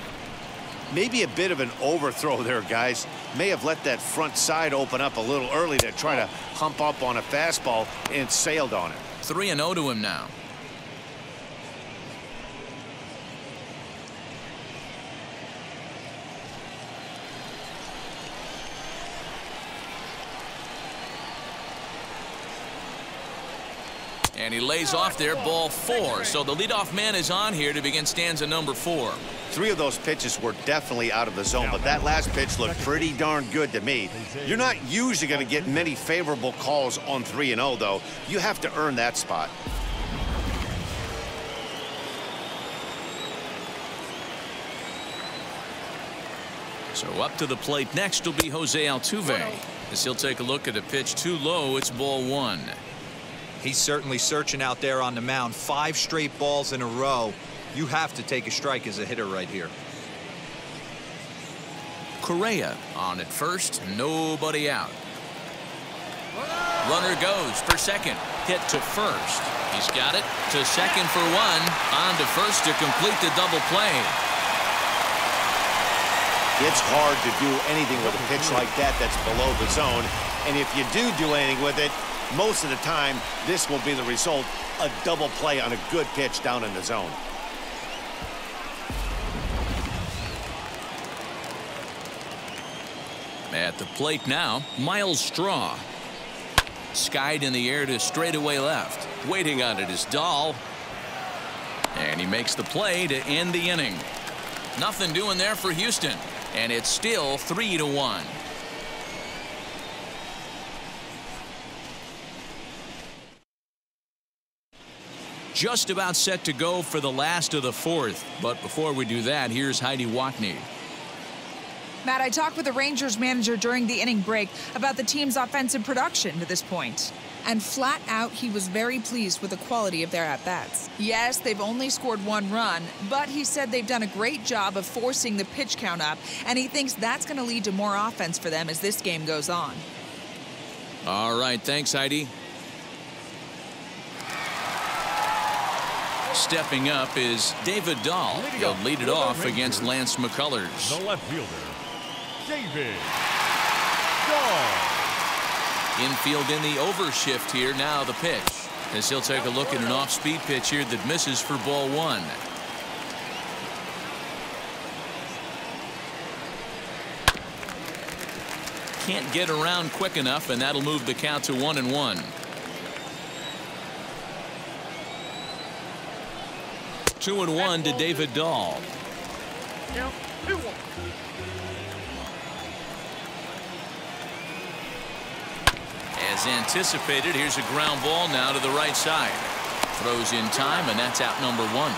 Maybe a bit of an overthrow there, guys. May have let that front side open up a little early to try to hump up on a fastball and sailed on it. 3-0 to him now. And he lays off there, ball 4. So the leadoff man is on here to begin stanza number 4. 3 of those pitches were definitely out of the zone, but that last pitch looked pretty darn good to me. You're not usually going to get many favorable calls on 3-0, though. You have to earn that spot. So up to the plate next will be Jose Altuve. As he'll take a look at a pitch too low. It's ball 1. He's certainly searching out there on the mound. 5 straight balls in a row. You have to take a strike as a hitter right here. Correa on at first. Nobody out. Runner goes for second. Hit to first. He's got it to second for 1. On to first to complete the double play. It's hard to do anything with a pitch like that that's below the zone. And if you do anything with it, most of the time, this will be the result, a double play on a good pitch down in the zone. At the plate now, Miles Straw. Skied in the air to straightaway left. Waiting on it is Dahl. And he makes the play to end the inning. Nothing doing there for Houston. And it's still 3-1. Just about set to go for the last of the 4th. But before we do that, here's Heidi Watney. Matt, I talked with the Rangers manager during the inning break about the team's offensive production to this point. And flat out, he was very pleased with the quality of their at-bats. Yes, they've only scored 1 run, but he said they've done a great job of forcing the pitch count up, and he thinks that's going to lead to more offense for them as this game goes on. All right, thanks, Heidi. Stepping up is David Dahl. He'll lead it off against Lance McCullers. The left fielder, David Dahl. Infield in the overshift here. Now the pitch, as he'll take a look at an off-speed pitch here that misses for ball one. Can't get around quick enough, and that'll move the count to 1-1. 2-1 to David Dahl. Count 2-1. As anticipated, here's a ground ball now to the right side. Throws in time, and that's out number one.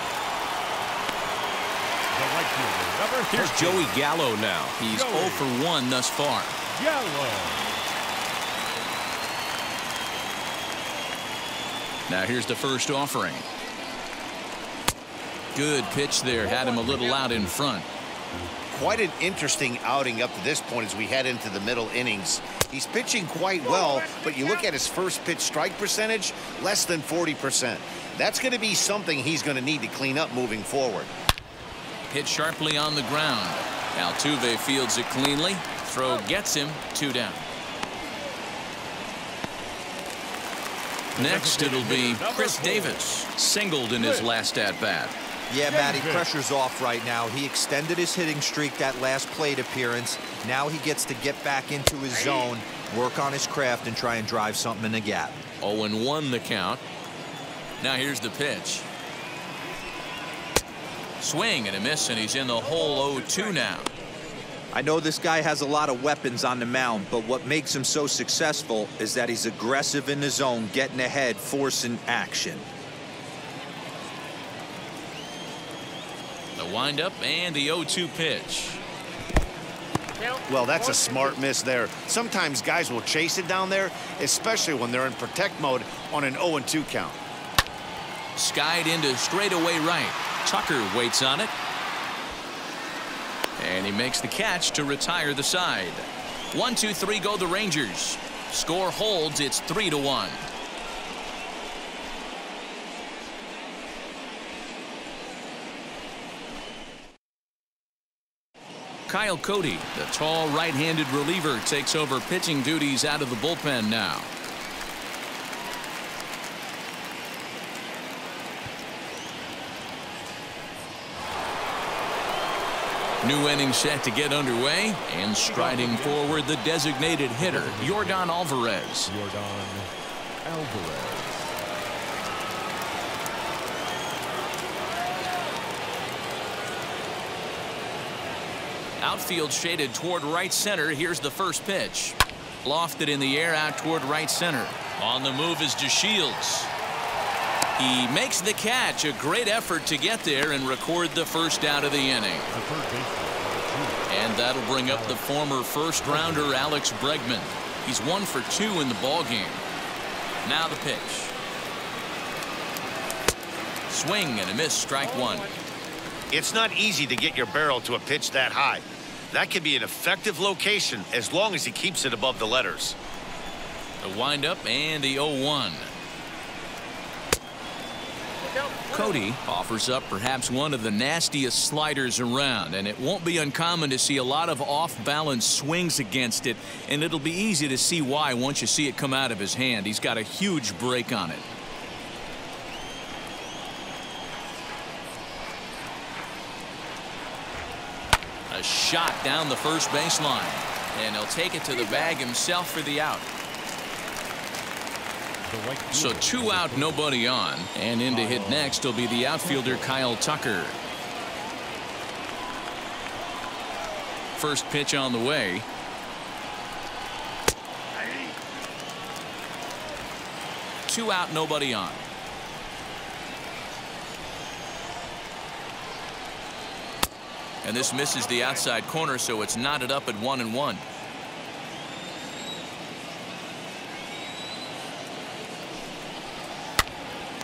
The right fielder, number 13. Here's Joey Gallo now. He's 0 for 1 thus far. Gallo. Now here's the first offering. Good pitch there. Had him a little out in front. Quite an interesting outing up to this point as we head into the middle innings. He's pitching quite well, but you look at his first pitch strike percentage, less than 40%. That's going to be something he's going to need to clean up moving forward. Hit sharply on the ground. Altuve fields it cleanly. Throw gets him 2 down. Next it'll be Chris Davis. Singled in his last at bat. Yeah, Matty, pressure's off right now. He extended his hitting streak that last plate appearance. Now he gets to get back into his zone, work on his craft, and try and drive something in the gap. 0-1 the count. Now here's the pitch. Swing and a miss, and he's in the hole 0-2 now. I know this guy has a lot of weapons on the mound, but what makes him so successful is that he's aggressive in the zone, getting ahead, forcing action. The windup and the 0-2 pitch. Well, that's a smart miss there. Sometimes guys will chase it down there, especially when they're in protect mode on an 0-2 count. Skied into straightaway right. Tucker waits on it. And he makes the catch to retire the side. 1-2-3 go the Rangers. Score holds. It's 3-1. Kyle Cody, the tall right-handed reliever, takes over pitching duties out of the bullpen now. New inning set to get underway, and striding forward the designated hitter, Yordan Alvarez. Yordan Alvarez. Outfield shaded toward right center. Here's the first pitch. Lofted in the air out toward right center. On the move is DeShields. He makes the catch. A great effort to get there and record the first out of the inning. And that'll bring up the former first rounder Alex Bregman. He's 1 for 2 in the ball game. Now the pitch. Swing and a miss, strike one. It's not easy to get your barrel to a pitch that high. That can be an effective location as long as he keeps it above the letters. The windup and the 0-1. Cody offers up perhaps one of the nastiest sliders around, and it won't be uncommon to see a lot of off-balance swings against it, and it'll be easy to see why once you see it come out of his hand. He's got a huge break on it. A shot down the first baseline, and he'll take it to the bag himself for the out. So 2 out, nobody on, and in to hit next will be the outfielder Kyle Tucker. First pitch on the way. Two out, nobody on. And this misses the outside corner, so it's knotted up at 1-1.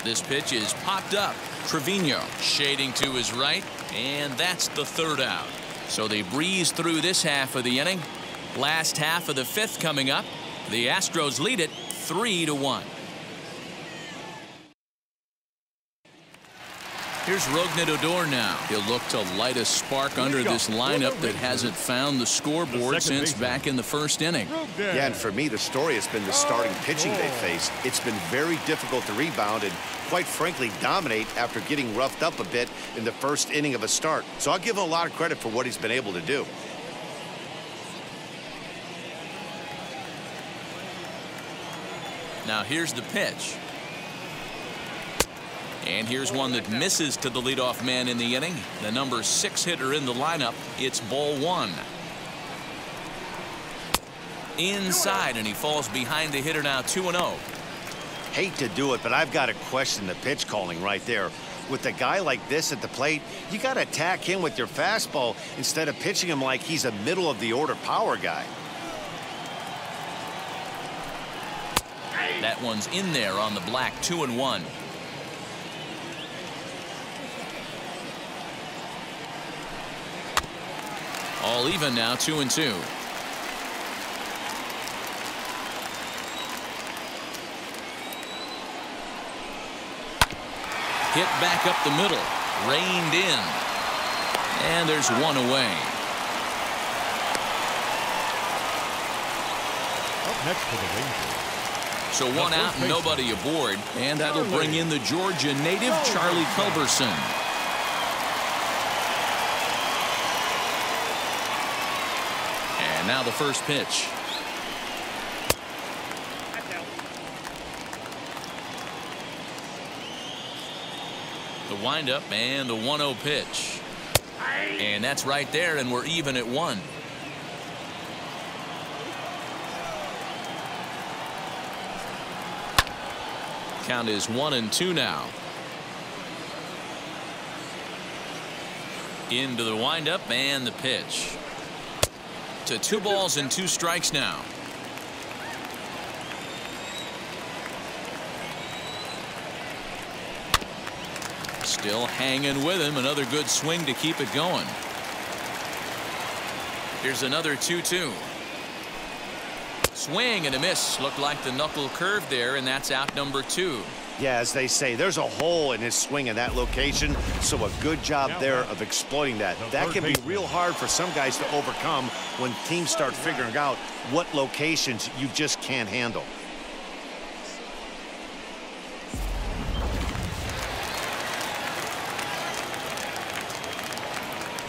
This pitch is popped up. Trevino shading to his right, and that's the third out. So they breeze through this half of the inning. Last half of the fifth coming up. The Astros lead it 3-1. Here's Rognadodor now. He'll look to light a spark under this lineup that hasn't found the scoreboard since back in the first inning. Yeah, and for me, the story has been the starting pitching they faced. It's been very difficult to rebound and, quite frankly, dominate after getting roughed up a bit in the first inning of a start. So I'll give him a lot of credit for what he's been able to do. Now here's the pitch. And here's one that misses to the leadoff man in the inning. The number 6 hitter in the lineup. It's ball 1. Inside, and he falls behind the hitter now 2-0. Hate to do it, but I've got to question the pitch calling right there. With a guy like this at the plate, you got to attack him with your fastball instead of pitching him like he's a middle of the order power guy. That one's in there on the black. 2-1. All even now. 2-2. Hit back up the middle. Reined in. And there's one away. Up next for the Rangers. So one out and nobody aboard. And that'll bring in the Georgia native, Charlie Culberson. And now the first pitch. The windup and the 1-0 pitch. And that's right there, and we're even at 1. Count is 1-2 now. Into the windup and the pitch. To 2 balls and 2 strikes now. Still hanging with him. Another good swing to keep it going. Here's another 2-2. Swing and a miss. Looked like the knuckle curve there, and that's out number 2. Yeah, as they say, there's a hole in his swing in that location, so a good job there of exploiting that. That can be real hard for some guys to overcome when teams start figuring out what locations you just can't handle.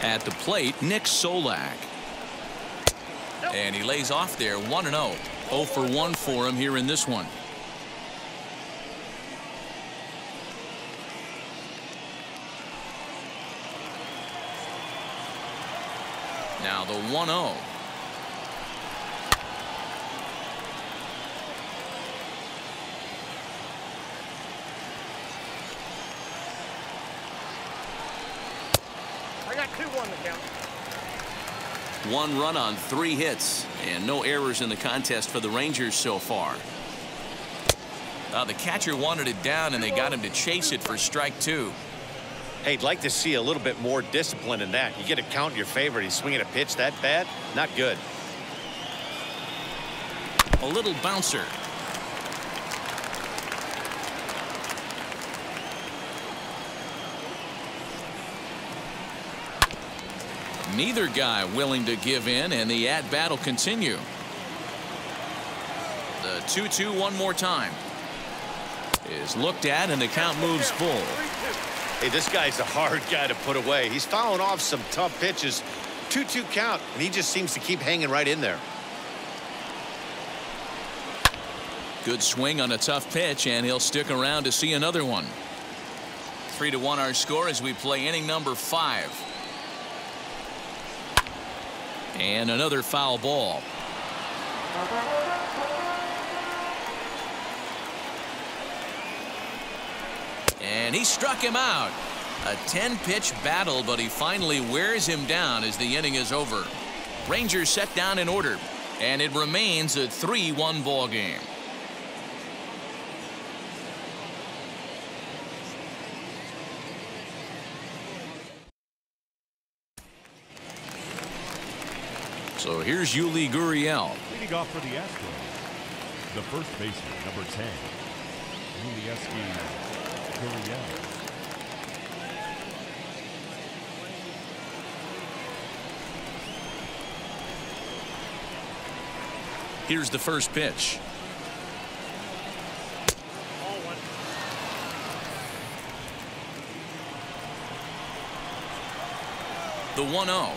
At the plate, Nick Solak. And he lays off there. 1-0. 0 for 1 for him here in this one. Now the 1-0. I got 2-1 to count. 1 run on 3 hits, and no errors in the contest for the Rangers so far. The catcher wanted it down, and they got him to chase it for strike 2. Hey, I'd like to see a little bit more discipline in that. You get a count in your favor, and he's swinging a pitch that bad? Not good. A little bouncer. Neither guy willing to give in, and the at-bat will continue. The 2-2 one more time. Is looked at, and the count moves full. Hey, this guy's a hard guy to put away. He's fouling off some tough pitches. 2-2 count, and he just seems to keep hanging right in there. Good swing on a tough pitch, and he'll stick around to see another one. 3-1 our score as we play inning number 5. And another foul ball. And he struck him out. A 10-pitch battle, but he finally wears him down as the inning is over. Rangers set down in order, and it remains a 3-1 ball game. So here's Yuli Gurriel. Leading off for the Astros, the first baseman, number 10, Yuli Gurriel. Here's the first pitch. The 1-0.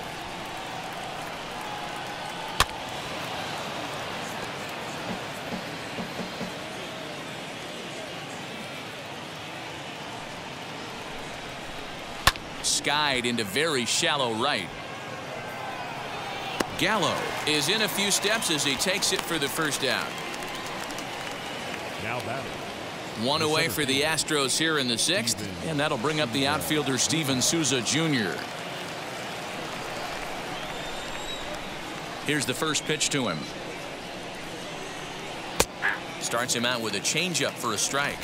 Skied into very shallow right. Gallo is in a few steps as he takes it for the first down. Now batting. One away for the Astros here in the 6th, and that'll bring up the outfielder Souza Jr. Here's the first pitch to him. Starts him out with a changeup for a strike.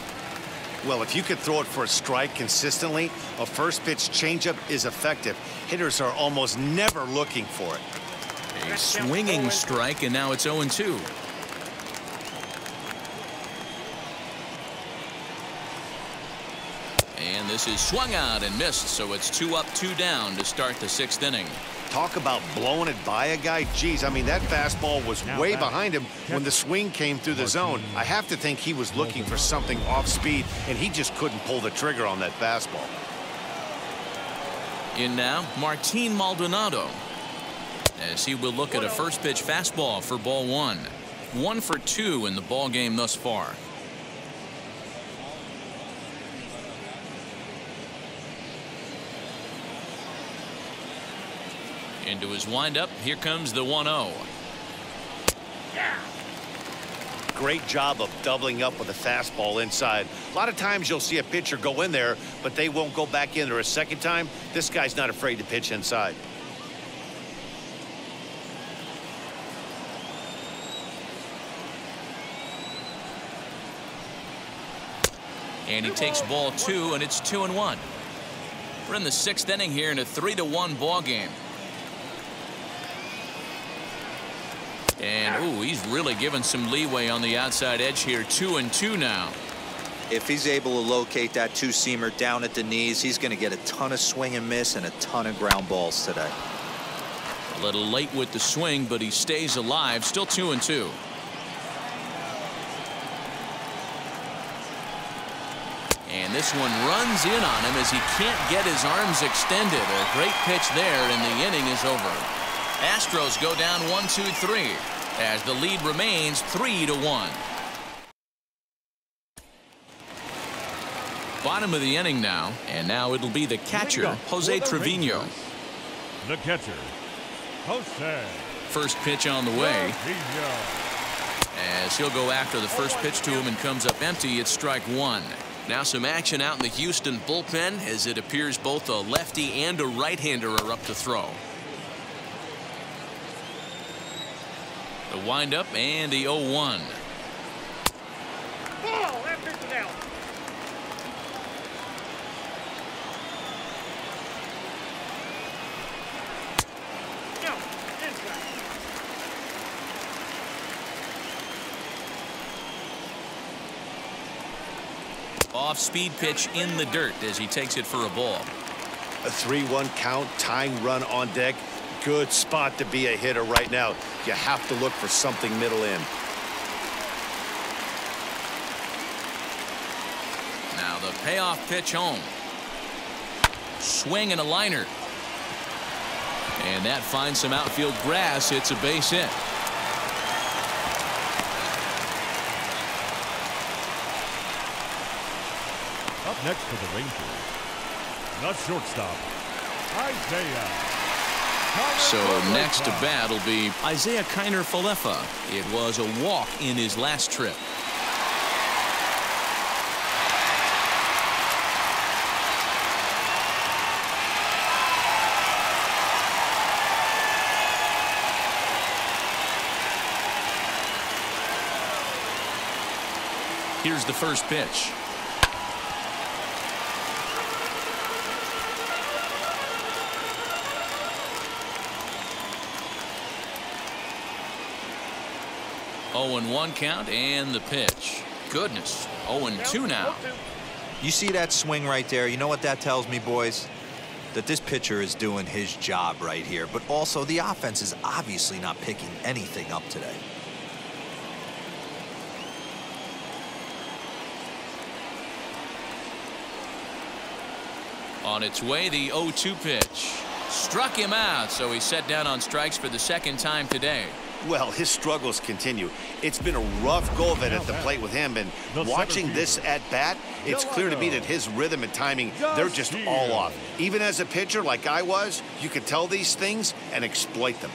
Well, if you could throw it for a strike consistently, a first pitch changeup is effective. Hitters are almost never looking for it. A swinging strike, and now it's 0-2. And this is swung out and missed, so it's 2 up, 2 down to start the 6th inning. Talk about blowing it by a guy. Geez, I mean, that fastball was way behind him when the swing came through the zone. I have to think he was looking for something off speed, and he just couldn't pull the trigger on that fastball. In now, Martine Maldonado, as he will look at a first pitch fastball for ball 1. 1 for 2 in the ball game thus far. Into his windup. Here comes the 1-0. Great job of doubling up with a fastball inside. A lot of times you'll see a pitcher go in there, but they won't go back in there a second time. This guy's not afraid to pitch inside. And he takes ball 2, and it's 2-1. We're in the 6th inning here in a 3-1 ball game. And ooh, he's really given some leeway on the outside edge here. 2-2 now. If he's able to locate that two-seamer down at the knees, he's going to get a ton of swing and miss and a ton of ground balls today. A little late with the swing, but he stays alive. Still 2-2. And this one runs in on him as he can't get his arms extended. A great pitch there, and the inning is over. Astros go down 1-2-3 as the lead remains 3-1. Bottom of the inning now, and now it'll be the catcher, Jose Trevino. The catcher, Jose. First pitch on the way. As he'll go after the first pitch to him and comes up empty, it's strike 1. Now some action out in the Houston bullpen as it appears both a lefty and a right-hander are up to throw. The windup and the 0-1. Oh, that pitch is out. No, inside. Off-speed pitch in the dirt as he takes it for a ball. A 3-1 count, tying run on deck. Good spot to be a hitter right now. You have to look for something middle in. Now the payoff pitch home. Swing and a liner. And that finds some outfield grass. It's a base hit. Up next for the Rangers, the shortstop, Isaiah. So next to bat will be Isaiah Kiner-Falefa. It was a walk in his last trip. Here's the first pitch. Oh, 0-1 count and the pitch. Goodness. 0-2 now. You see that swing right there? You know what that tells me, boys? That this pitcher is doing his job right here. But also the offense is obviously not picking anything up today. On its way, the 0-2 pitch. Struck him out, so he's set down on strikes for the second time today. Well, his struggles continue. It's been a rough go of it at the plate with him, and watching this at bat, it's clear to me that his rhythm and timing, they're just all off. Even as a pitcher like I was, you could tell these things and exploit them.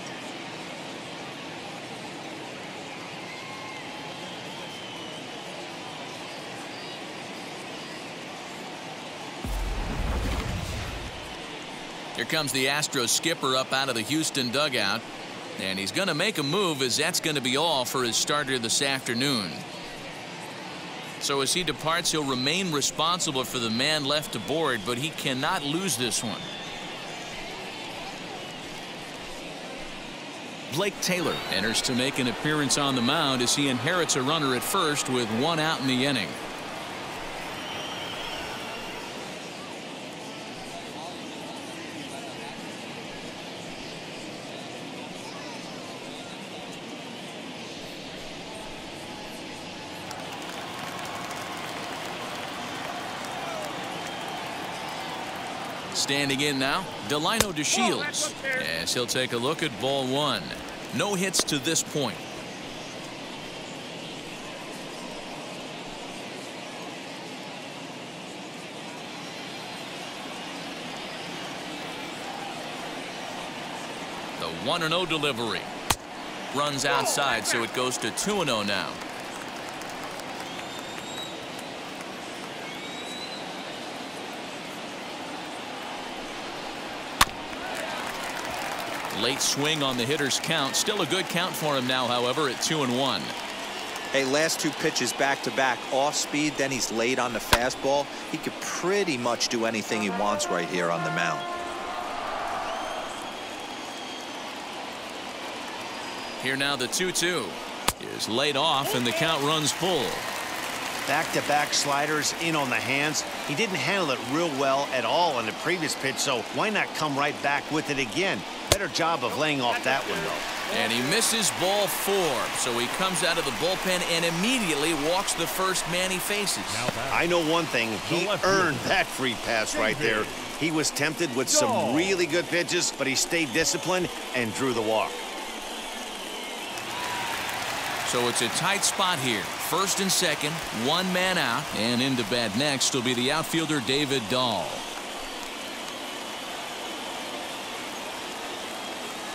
Here comes the Astros skipper up out of the Houston dugout. And he's going to make a move, as that's going to be all for his starter this afternoon. So as he departs, he'll remain responsible for the man left aboard, but he cannot lose this one. Blake Taylor enters to make an appearance on the mound as he inherits a runner at first with one out in the inning. Standing in now, Delino DeShields, as he'll take a look at ball one. No hits to this point. The 1-0 delivery. Runs outside, so it goes to 2-0 now. Late swing on the hitter's count. Still a good count for him now, however, at 2-1. Hey, last two pitches back to back, off speed, then he's late on the fastball. He could pretty much do anything he wants right here on the mound. Here now, the 2-2 is laid off, and the count runs full. Back-to-back sliders in on the hands. He didn't handle it real well at all on the previous pitch, so why not come right back with it again? Better job of laying off that one, though. And he misses ball 4, so he comes out of the bullpen and immediately walks the first man he faces. I know one thing. He earned that free pass right there. He was tempted with some really good pitches, but he stayed disciplined and drew the walk. So it's a tight spot here. First and second, one man out, and into bat next will be the outfielder David Dahl.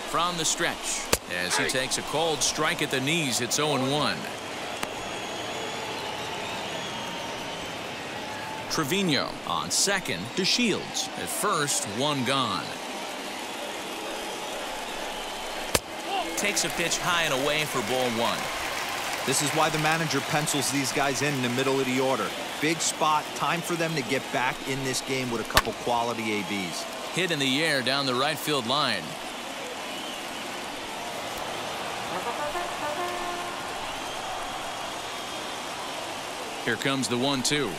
From the stretch, as he takes a cold strike at the knees, it's 0-1. Trevino on second to DeShields. At first, one gone. Takes a pitch high and away for ball 1. This is why the manager pencils these guys in the middle of the order. Big spot, time for them to get back in this game with a couple quality ABs. Hit in the air down the right field line. Here comes the 1-2.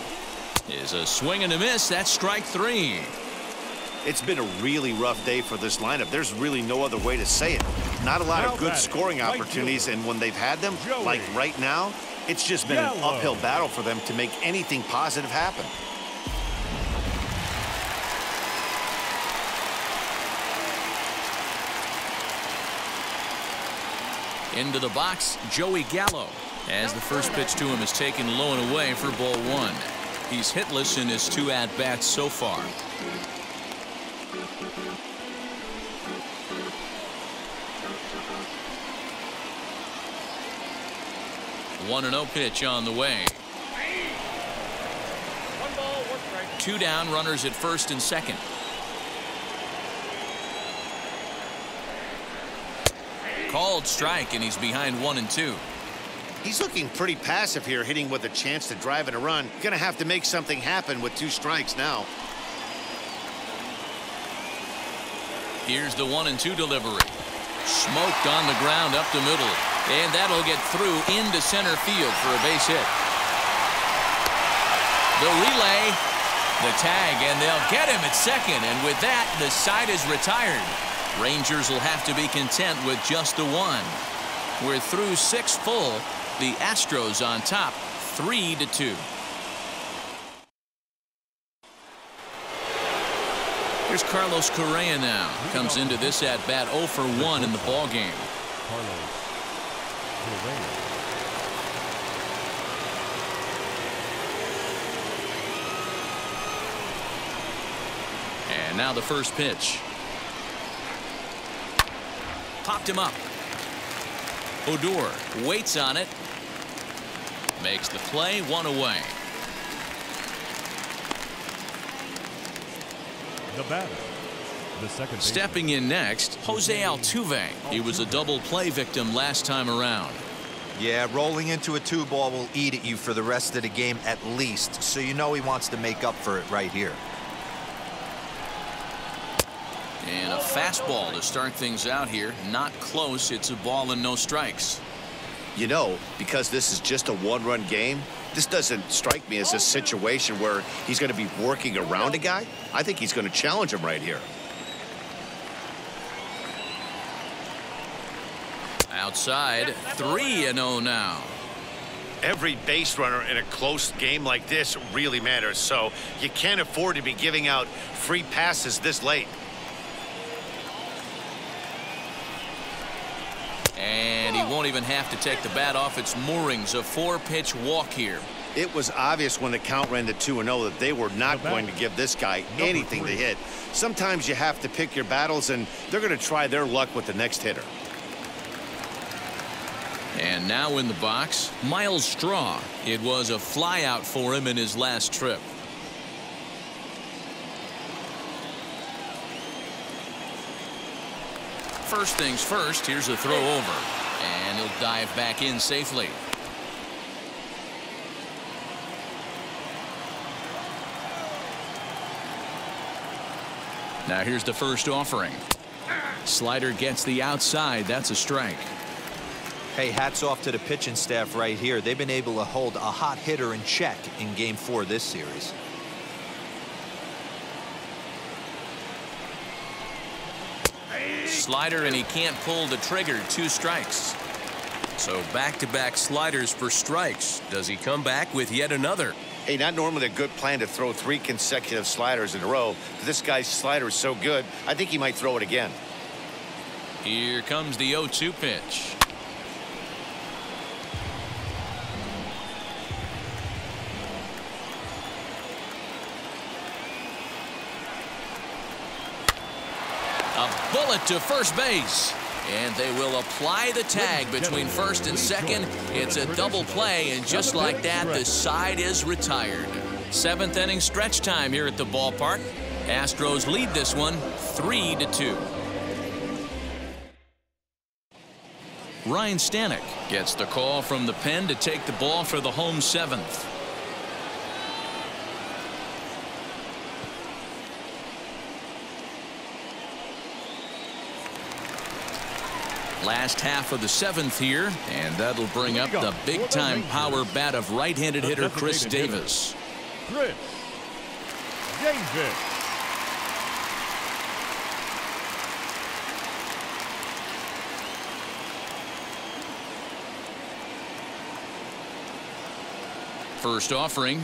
Is a swing and a miss. That's strike 3. It's been a really rough day for this lineup. There's really no other way to say it. Not a lot of good scoring opportunities, and when they've had them, like right now, it's just been an uphill battle for them to make anything positive happen. Into the box, Joey Gallo, as the first pitch to him is taken low and away for ball 1. He's hitless in his 2 at-bats so far. One 1-0 pitch on the way. 1 ball, 1 strike. 2 down, runners at first and second. Called strike, and he's behind 1 and 2. He's looking pretty passive here, hitting with a chance to drive in a run. Gonna have to make something happen with 2 strikes now. Here's the 1-2 delivery. Smoked on the ground up the middle. And that'll get through into center field for a base hit. The relay, the tag, and they'll get him at second. And with that, the side is retired. Rangers will have to be content with just the 1. We're through 6 full. The Astros on top, 3-2. Here's Carlos Correa now. Comes into this at-bat 0 for 1 in the ballgame. Carlos Correa. And now the first pitch. Popped him up. Odor waits on it. Makes the play, 1 away. The batter, the second baseman. Stepping in next, Jose Altuve. He was a double play victim last time around. Yeah, rolling into a 2-ball will eat at you for the rest of the game at least, so you know he wants to make up for it right here. And a fastball to start things out here. Not close. It's a ball and no strikes. You know, because this is just a one-run game, this doesn't strike me as a situation where he's going to be working around a guy. I think he's going to challenge him right here. Outside, 3-0 now. Every base runner in a close game like this really matters, so you can't afford to be giving out free passes this late. And he won't even have to take the bat off its moorings. A 4-pitch walk here. It was obvious when the count ran to 2-0 that they were not going to give this guy anything to hit. Sometimes you have to pick your battles, and they're going to try their luck with the next hitter. And now in the box, Miles Straw. It was a flyout for him in his last trip. First things first, here's a throw over. And he'll dive back in safely. Now here's the first offering. Slider gets the outside. That's a strike. Hey, hats off to the pitching staff right here. They've been able to hold a hot hitter in check in Game 4 of this series. Slider, and he can't pull the trigger. 2 strikes. So back-to-back sliders for strikes. Does he come back with yet another? Hey, not normally a good plan to throw 3 consecutive sliders in a row. But this guy's slider is so good, I think he might throw it again. Here comes the 0-2 pitch. A bullet to first base. And they will apply the tag between first and second. It's a double play, and just like that, the side is retired. 7th inning stretch time here at the ballpark. Astros lead this one 3-2. Ryan Stanek gets the call from the pen to take the ball for the home 7th. Last half of the 7th here, and that'll bring up the big-time power bat of right-handed hitter Chris Davis. Chris Davis. First offering.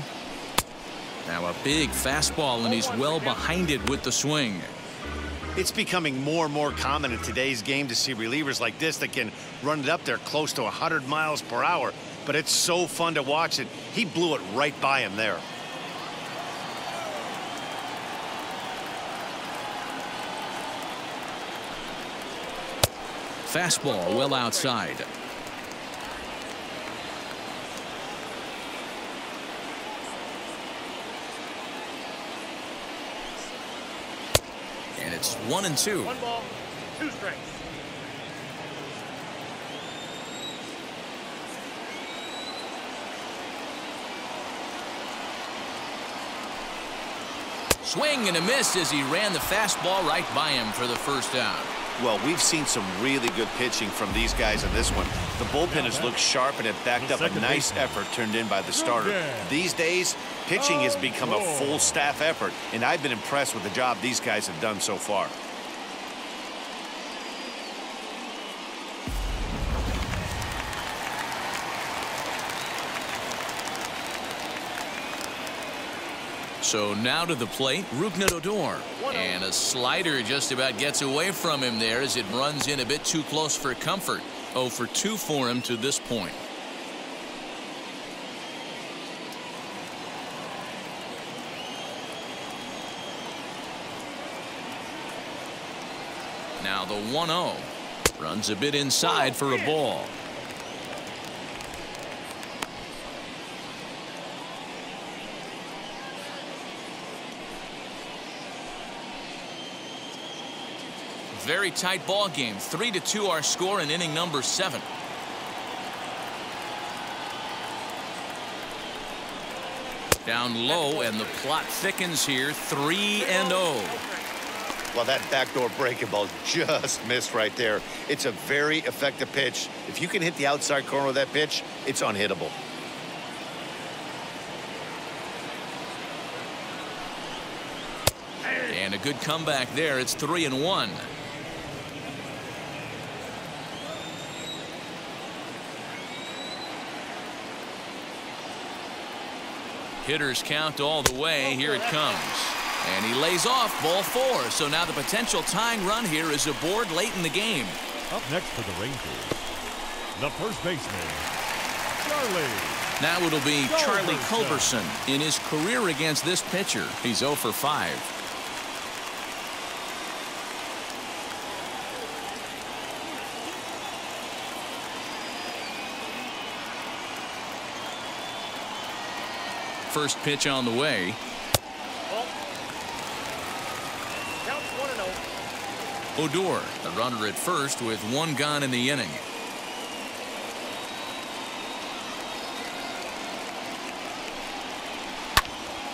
Now a big fastball, and he's well behind it with the swing. It's becoming more and more common in today's game to see relievers like this that can run it up there close to 100 miles per hour. But it's so fun to watch it. He blew it right by him there. Fastball well outside. And it's 1-2. 1 ball, 2 strikes. Swing and a miss as he ran the fastball right by him for the first out. Well, we've seen some really good pitching from these guys in this one. The bullpen has looked sharp, and it backed up a nice effort turned in by the starter. These days, pitching has become a full staff effort, and I've been impressed with the job these guys have done so far. So now to the plate, Odor. And a slider just about gets away from him there as it runs in a bit too close for comfort. 0 for 2 for him to this point. Now the 1-0. Runs a bit inside for a ball. Very tight ball game. 3-2 our score in inning number 7. Down low, and the plot thickens here. 3-0. Well, that backdoor breaking ball just missed right there. It's a very effective pitch. If you can hit the outside corner of that pitch, it's unhittable. And a good comeback there. It's 3-1. Hitters count all the way. Here it comes. And he lays off ball 4. So now the potential tying run here is aboard late in the game. Up next for the Rangers, the first baseman, Charlie. Now it'll be Charlie Culberson. In his career against this pitcher, he's 0 for 5. First pitch on the way. Odor, the runner at first with 1 gone in the inning.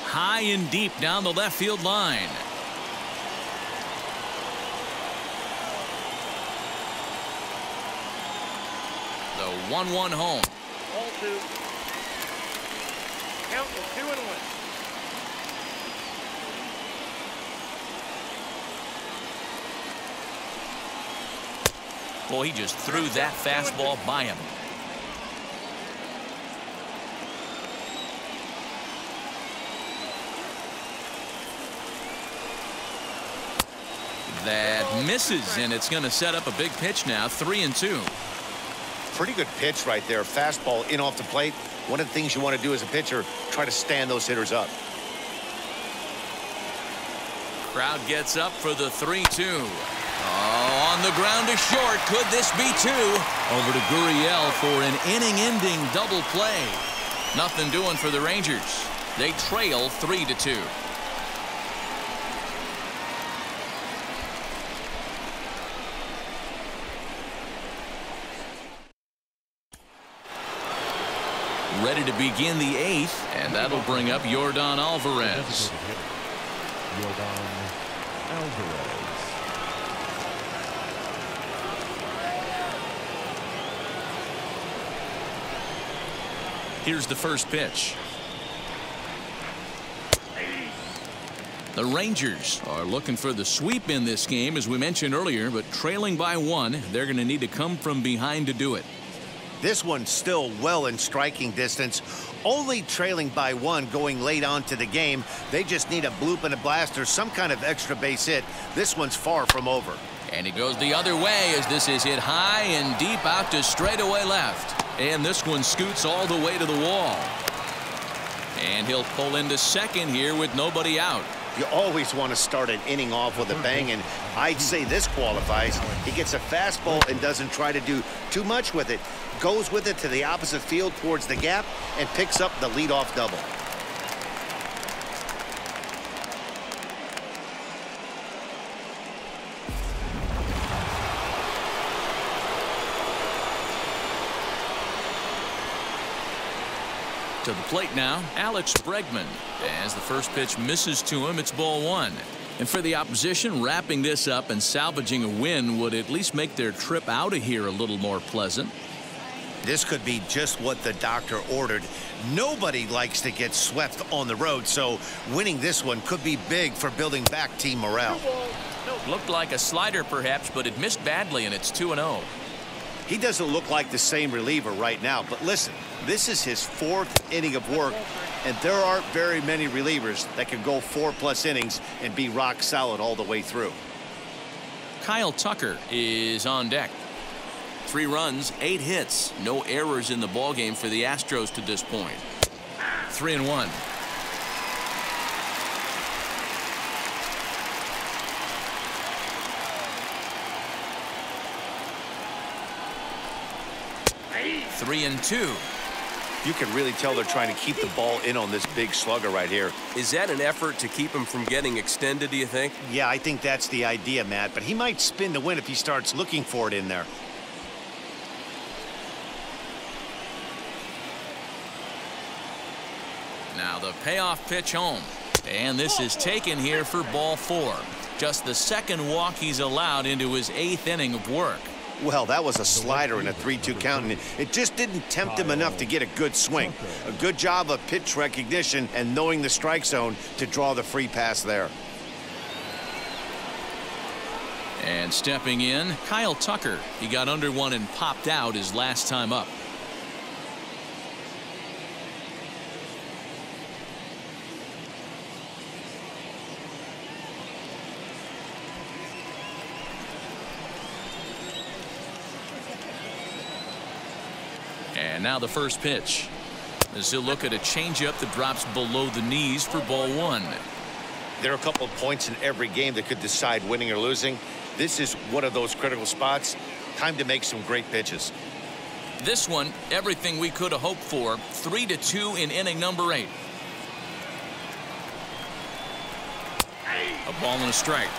High and deep down the left field line. The 1-1 home. Ball 2. Count is 2-1. Well, he just threw that fastball by him. That misses, and it's going to set up a big pitch now. 3-2. Pretty good pitch right there. Fastball in off the plate. One of the things you want to do as a pitcher, try to stand those hitters up. Crowd gets up for the 3-2. Oh, on the ground to short. Could this be 2? Over to Gurriel for an inning-ending double play. Nothing doing for the Rangers. They trail 3-2. Ready to begin the 8th, and that'll bring up Yordan Alvarez. Yordan Alvarez. Here's the first pitch. The Rangers are looking for the sweep in this game, as we mentioned earlier, but trailing by 1, they're going to need to come from behind to do it. This one's still well in striking distance. Only trailing by 1 going late on to the game. They just need a bloop and a blast or some kind of extra base hit. This one's far from over. And it goes the other way as this is hit high and deep out to straightaway left. And this one scoots all the way to the wall. And he'll pull into second here with nobody out. You always want to start an inning off with a bang, and I'd say this qualifies. He gets a fastball and doesn't try to do too much with it. Goes with it to the opposite field towards the gap and picks up the leadoff double. To the plate now, Alex Bregman. As the first pitch misses to him, it's ball 1. And for the opposition, wrapping this up and salvaging a win would at least make their trip out of here a little more pleasant. This could be just what the doctor ordered. Nobody likes to get swept on the road, so winning this one could be big for building back team morale. Looked like a slider perhaps, but it missed badly, and it's 2-0. He doesn't look like the same reliever right now, but listen, this is his 4th inning of work, and there aren't very many relievers that can go 4+ innings and be rock solid all the way through. Kyle Tucker is on deck. 3 runs, 8 hits, no errors in the ballgame for the Astros to this point. 3-1. Three and 2. You can really tell they're trying to keep the ball in on this big slugger right here. Is that an effort to keep him from getting extended, do you think? Yeah, I think that's the idea, Matt, but he might spin to win if he starts looking for it in there. Now the payoff pitch home. And this is taken here for ball 4. Just the 2nd walk he's allowed into his 8th inning of work. Well, that was a slider in a 3-2 count, and it just didn't tempt him enough to get a good swing. A good job of pitch recognition and knowing the strike zone to draw the free pass there. And stepping in, Kyle Tucker. He got under one and popped out his last time up. And now the first pitch. As he'll look at a changeup that drops below the knees for ball 1. There are a couple of points in every game that could decide winning or losing. This is one of those critical spots. Time to make some great pitches. This one, everything we could have hoped for. 3-2 in inning number 8. A ball and a strike.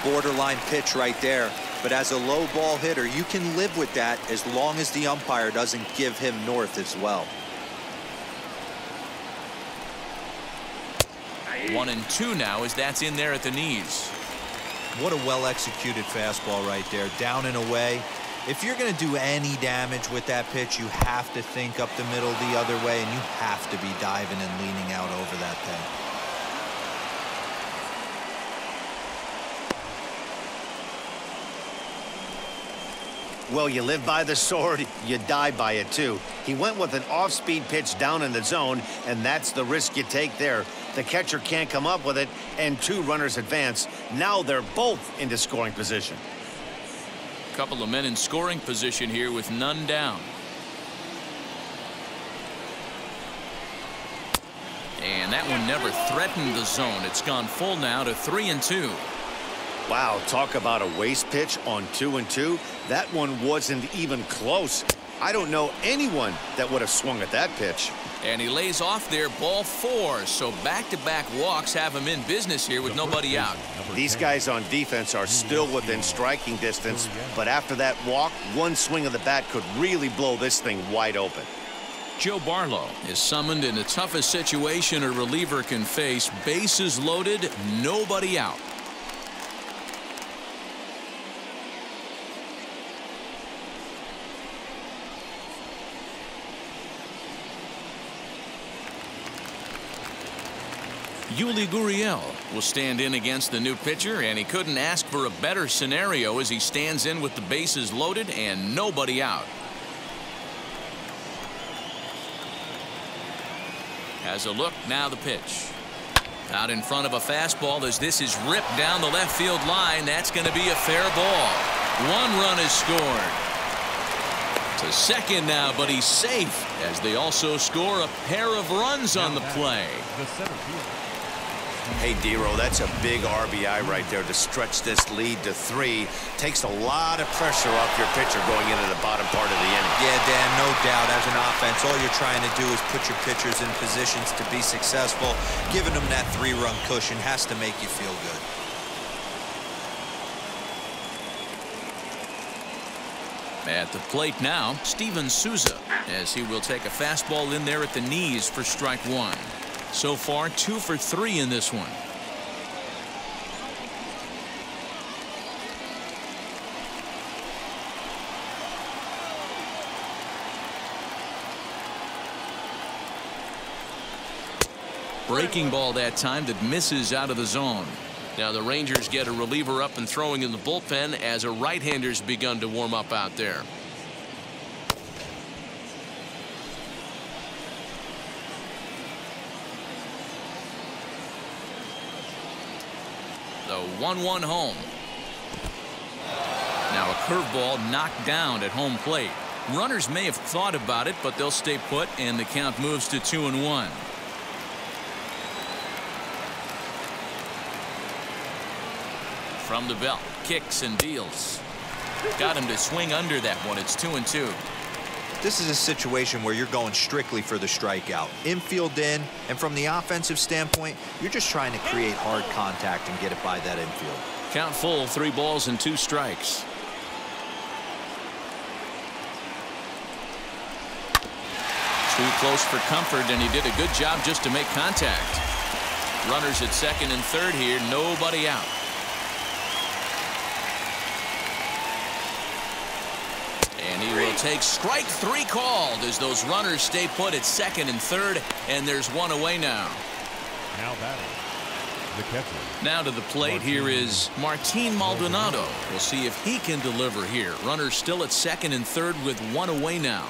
Borderline pitch right there. But as a low ball hitter, you can live with that as long as the umpire doesn't give him north as well. 1-2 now as that's in there at the knees. What a well-executed fastball right there, down and away. If you're going to do any damage with that pitch, you have to think up the middle the other way, and you have to be diving and leaning out over that thing. Well, you live by the sword, you die by it too. He went with an off-speed pitch down in the zone, and that's the risk you take there. The catcher can't come up with it, and 2 runners advance. Now they're both into scoring position. A couple of men in scoring position here with none down. And that one never threatened the zone. It's gone full now to 3-2. Wow, talk about a waste pitch on 2-2. That one wasn't even close. I don't know anyone that would have swung at that pitch. And he lays off there, ball 4. So back-to-back walks have him in business here with nobody out. These guys on defense are still within striking distance, but after that walk, one swing of the bat could really blow this thing wide open. Joe Barlow is summoned in the toughest situation a reliever can face. Bases loaded, nobody out. Yuli Gurriel will stand in against the new pitcher, and he couldn't ask for a better scenario as he stands in with the bases loaded and nobody out. Has a look, now the pitch. Out in front of a fastball as this is ripped down the left field line. That's going to be a fair ball. 1 run is scored. To second now, but he's safe as they also score a pair of runs on the play. Hey, D-Row, that's a big RBI right there to stretch this lead to 3. Takes a lot of pressure off your pitcher going into the bottom part of the inning. Yeah, Dan, no doubt. As an offense, all you're trying to do is put your pitchers in positions to be successful. Giving them that 3-run cushion has to make you feel good. At the plate now, Steven Souza, as he will take a fastball in there at the knees for strike 1. So far, 2 for 3 in this one. Breaking ball that time that misses out of the zone. Now the Rangers get a reliever up and throwing in the bullpen as a right-hander's begun to warm up out there. The 1-1 home. Now a curveball knocked down at home plate. Runners may have thought about it, but they'll stay put, and the count moves to 2-1. From the belt, kicks and deals. Got him to swing under that one. It's 2-2. This is a situation where you're going strictly for the strikeout. Infield in, and from the offensive standpoint, you're just trying to create hard contact and get it by that infield. Count full, 3 balls and 2 strikes. Too close for comfort, and he did a good job just to make contact. Runners at second and third here, nobody out. And he will take strike 3 called as those runners stay put at second and third, and there's one away now. Now batting, the catcher. Now to the plate, here is Martine Maldonado. We'll see if he can deliver here. Runners still at second and third with one away now.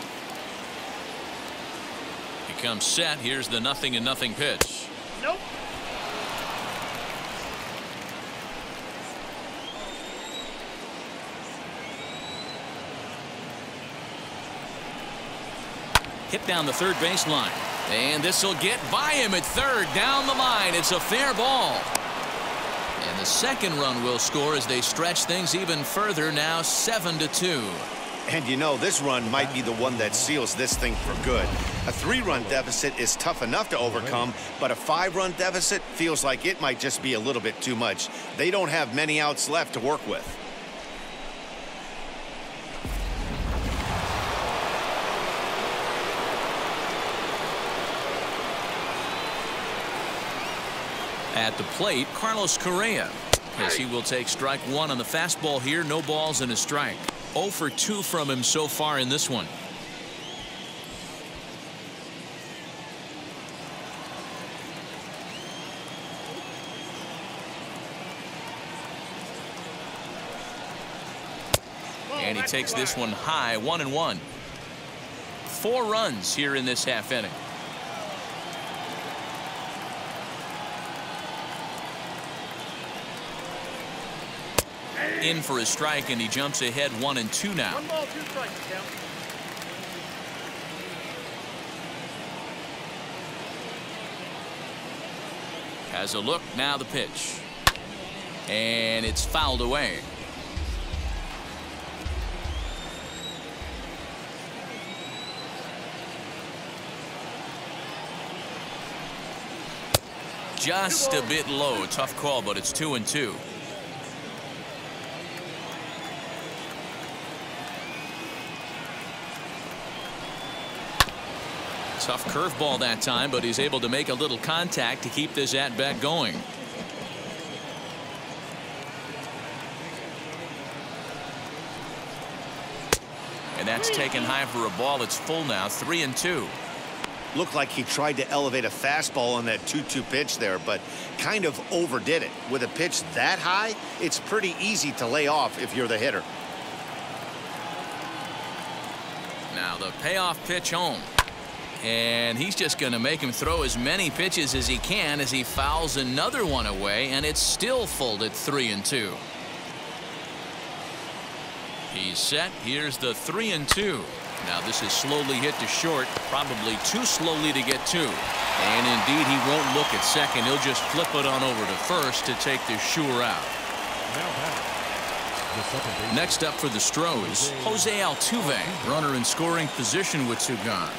He comes set. Here's the 0-0 pitch. Nope. Hit down the third baseline. And this will get by him at third. Down the line. It's a fair ball. And the second run will score as they stretch things even further, now 7-2. And you know, this run might be the one that seals this thing for good. A 3-run deficit is tough enough to overcome, but a 5-run deficit feels like it might just be a little bit too much. They don't have many outs left to work with. At the plate, Carlos Correa, as he will take strike 1 on the fastball here. No balls and a strike. 0 for 2 from him so far in this one. And he takes this one high, 1-1. 4 runs here in this half inning. In for a strike, and he jumps ahead 1-2 now. 1 ball, 2 strikes, count. Has a look, now the pitch. And it's fouled away. Just a bit low. Tough call, but it's 2-2. Tough curveball that time, but he's able to make a little contact to keep this at-bat going. And that's taken high for a ball. It's full now, 3-2. Looked like he tried to elevate a fastball on that 2-2 pitch there, but kind of overdid it. With a pitch that high, it's pretty easy to lay off if you're the hitter. Now the payoff pitch home. And he's just going to make him throw as many pitches as he can as he fouls another one away, and it's still full at 3-2. He's set. Here's the 3-2. Now this is slowly hit to short, probably too slowly to get to. And indeed, he won't look at second. He'll just flip it on over to first to take the sure out. Next up for the Astros, Jose Altuve, runner in scoring position with 2 gone.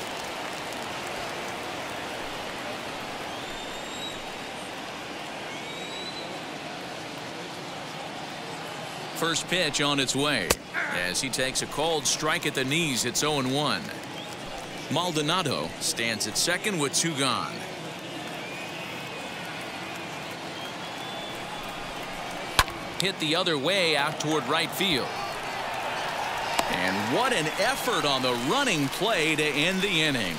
First pitch on its way as he takes a cold strike at the knees. It's 0-1. Maldonado stands at second with 2 gone. Hit the other way out toward right field. And what an effort on the running play to end the inning.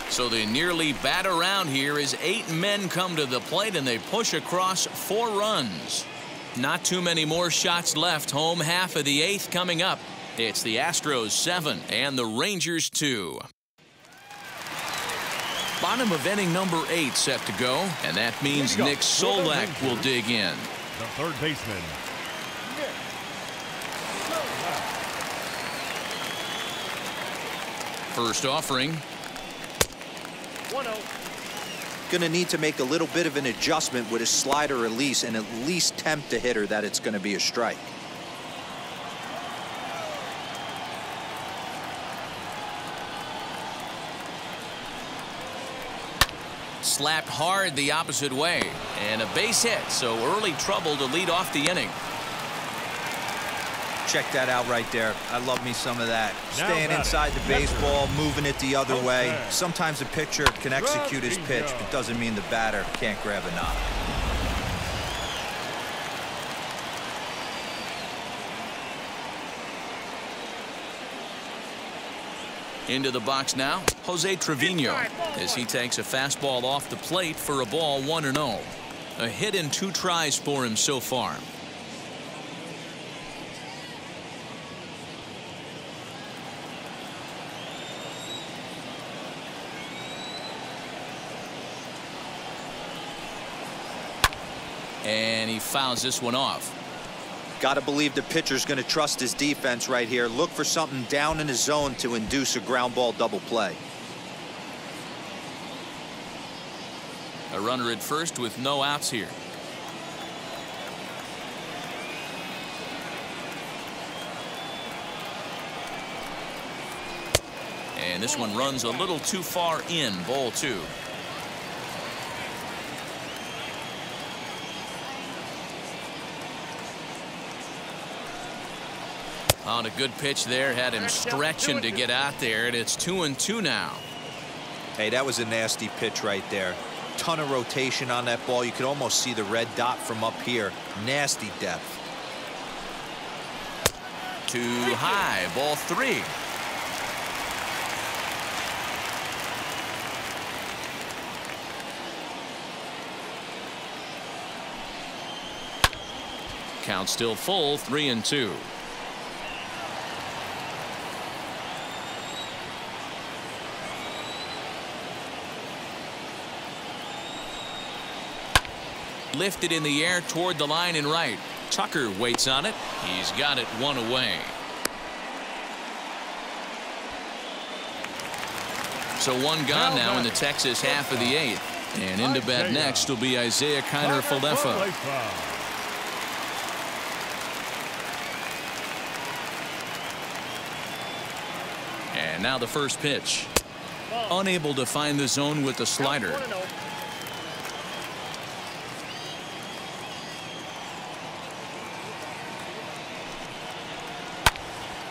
So they nearly bat around here as 8 men come to the plate and they push across 4 runs. Not too many more shots left. Home half of the 8th coming up. It's the Astros 7 and the Rangers 2. Bottom of inning number 8 set to go, and that means Nick Solak will dig in. The third baseman. First offering. 1-0. Going to need to make a little bit of an adjustment with his slider release and at least tempt the hitter that it's going to be a strike. Slapped hard the opposite way, and a base hit, so early trouble to lead off the inning. Check that out right there. I love me some of that. Now Staying batting. inside the baseball, moving it the other way. Okay. Sometimes a pitcher can execute his pitch, but doesn't mean the batter can't grab a knob. Into the box now, Jose Trevino, as he takes a fastball off the plate for a ball 1-0. A hit in 2 tries for him so far. And he fouls this one off. Got to believe the pitcher's going to trust his defense right here. Look for something down in his zone to induce a ground ball double play. A runner at first with no outs here. And this one runs a little too far in. Ball 2. On a good pitch there, had him stretching to get out there, and it's 2-2 now. Hey, that was a nasty pitch right there. Ton of rotation on that ball. You could almost see the red dot from up here. Nasty depth. Too high. Ball 3. Count still full, 3-2. Lifted in the air toward the line and right. Tucker waits on it. He's got it 1 away. So 1 gone now in the Texas half of the 8th. And into bat next will be Isaiah Kiner-Falefa. And now the first pitch. Unable to find the zone with the slider.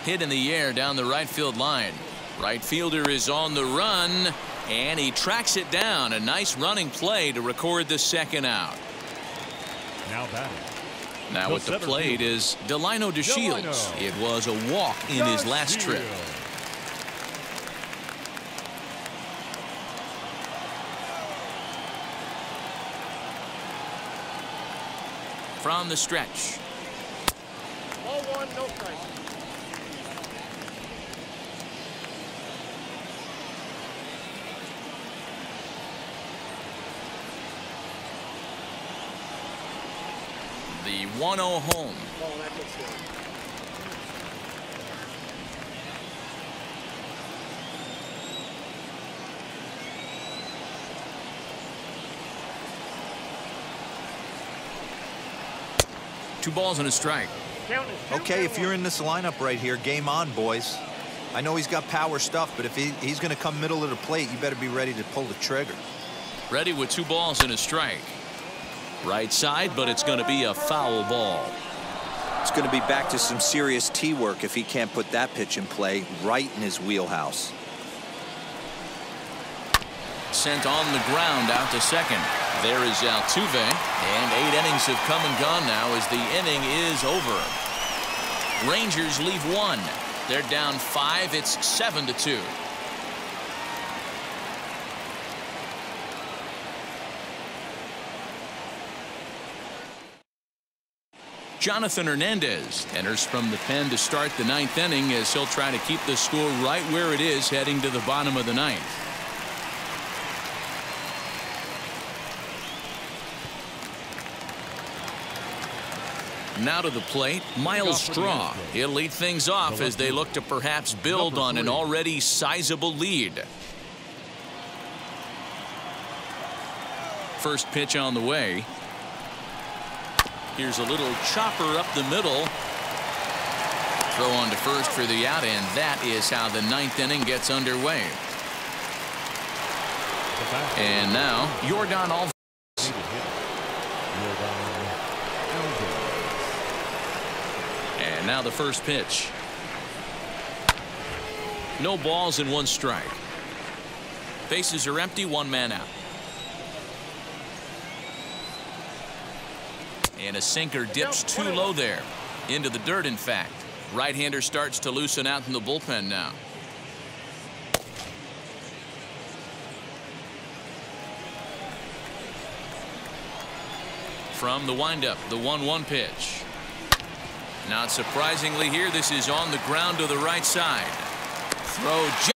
Hit in the air down the right field line. Right fielder is on the run, and he tracks it down. A nice running play to record the second out. Now batting. Now at the plate is Delino DeShields. It was a walk in his last trip. From the stretch. Ball 1, no strike. The 1-0 home. Oh, that looks good. Two balls and a strike. Count is 2 Okay, and if you're 1. in this lineup right here, game on, boys. I know he's got power stuff, but if he's going to come middle of the plate, you better be ready to pull the trigger. Ready with 2 balls and a strike. Right side, but it's going to be a foul ball. It's going to be back to some serious tee work if he can't put that pitch in play right in his wheelhouse. Sent on the ground out to second. There is Altuve, and 8 innings have come and gone now as the inning is over. Rangers leave 1. They're down 5. It's 7-2. Jonathan Hernandez enters from the pen to start the 9th inning as he'll try to keep the score right where it is heading to the bottom of the 9th. Now to the plate, Miles Straw. He'll lead things off as they look to perhaps build on an already sizable lead. First pitch on the way. Here's a little chopper up the middle. Throw on to first for the out, and that is how the ninth inning gets underway. And now, Yordan Alvarez. And now the first pitch. No balls and one strike. Bases are empty, one man out. And a sinker dips too low there. Into the dirt, in fact. Right-hander starts to loosen out in the bullpen now. From the windup, the 1-1 pitch. Not surprisingly here, this is on the ground to the right side. Throw just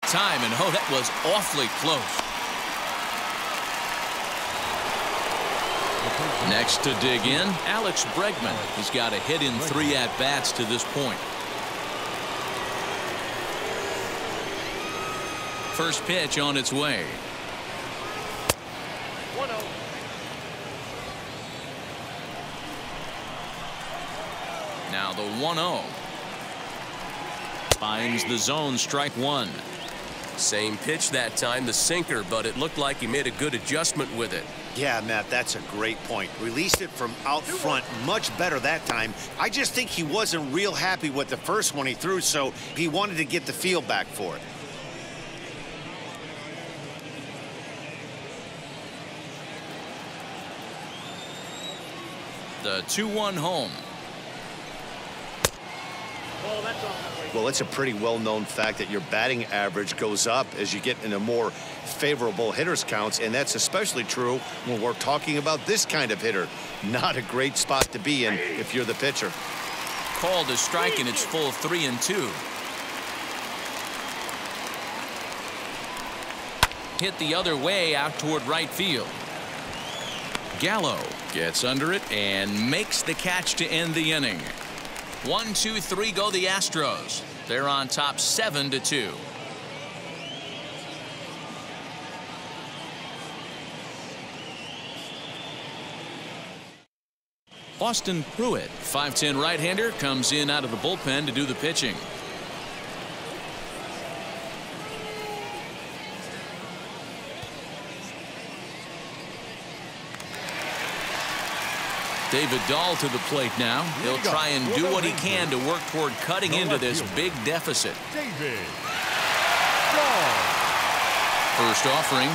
time, and oh, that was awfully close. Next to dig in, Alex Bregman. He's got a hit in 3 at-bats to this point. First pitch on its way. 1-0. Now the 1-0. Finds the zone, strike one. Same pitch that time, the sinker, but it looked like he made a good adjustment with it. Yeah, Matt, that's a great point. Released it from out front much better that time. I just think he wasn't real happy with the first one he threw, so he wanted to get the feel back for it. The 2-1 home. Oh, that's off. Well, it's a pretty well-known fact that your batting average goes up as you get into more favorable hitters counts, and that's especially true when we're talking about this kind of hitter. Not a great spot to be in if you're the pitcher. Called a strike, and it's full 3-2. Hit the other way out toward right field. Gallo gets under it and makes the catch to end the inning. 1, 2, 3 go the Astros. They're on top 7-2. Austin Pruitt, 5'10" right-hander, comes in out of the bullpen to do the pitching. David Dahl to the plate now. He'll try and do what he can to work toward cutting into this big deficit. David Dahl. First offering.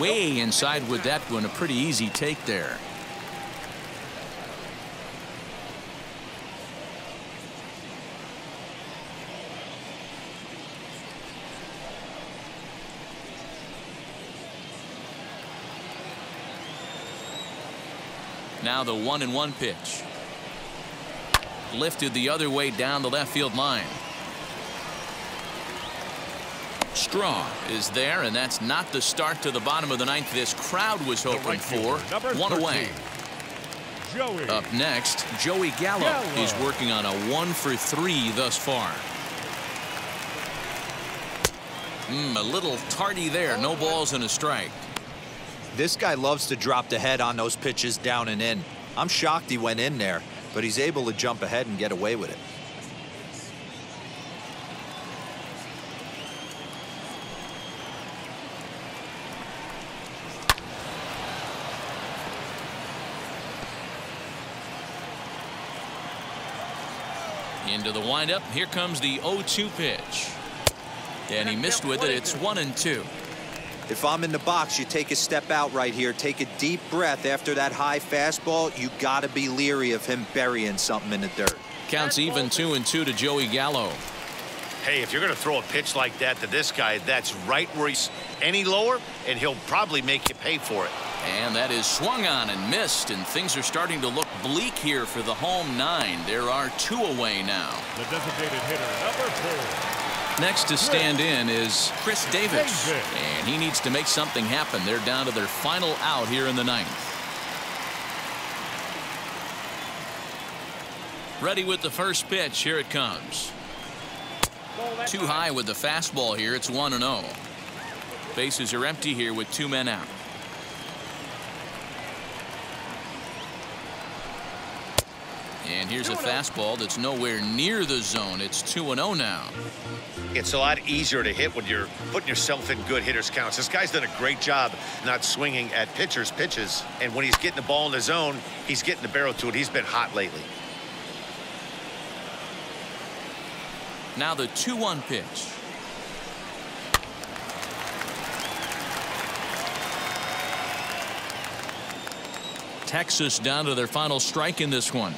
Way inside with that one. A pretty easy take there. Now the 1-1 pitch. Lifted the other way down the left field line. Straw is there, and that's not the start to the bottom of the ninth this crowd was hoping for. One away. Joey. Up next, Joey Gallo. He's working on a 1-for-3 thus far. A little tardy there. No balls and a strike. This guy loves to drop the head on those pitches down and in. I'm shocked he went in there, but he's able to jump ahead and get away with it. Into the windup. Here comes the 0-2 pitch. And he missed with it. It's 1-2. If I'm in the box, you take a step out right here, take a deep breath after that high fastball. You got to be leery of him burying something in the dirt. Counts even 2-2 to Joey Gallo. Hey, if you're going to throw a pitch like that to this guy, that's right where he's any lower, and he'll probably make you pay for it. And that is swung on and missed, and things are starting to look bleak here for the home 9. There are 2 away now. The designated hitter, number 4. Next to stand in is Chris Davis, and he needs to make something happen. They're down to their final out here in the 9th. Ready with the first pitch. Here it comes. Too high with the fastball here. It's 1-0. Bases are empty here with 2 men out. And here's a fastball that's nowhere near the zone. It's 2-0 now. It's a lot easier to hit when you're putting yourself in good hitters counts. This guy's done a great job not swinging at pitchers' pitches. And when he's getting the ball in the zone, he's getting the barrel to it. He's been hot lately. Now the 2-1 pitch. Texas down to their final strike in this one.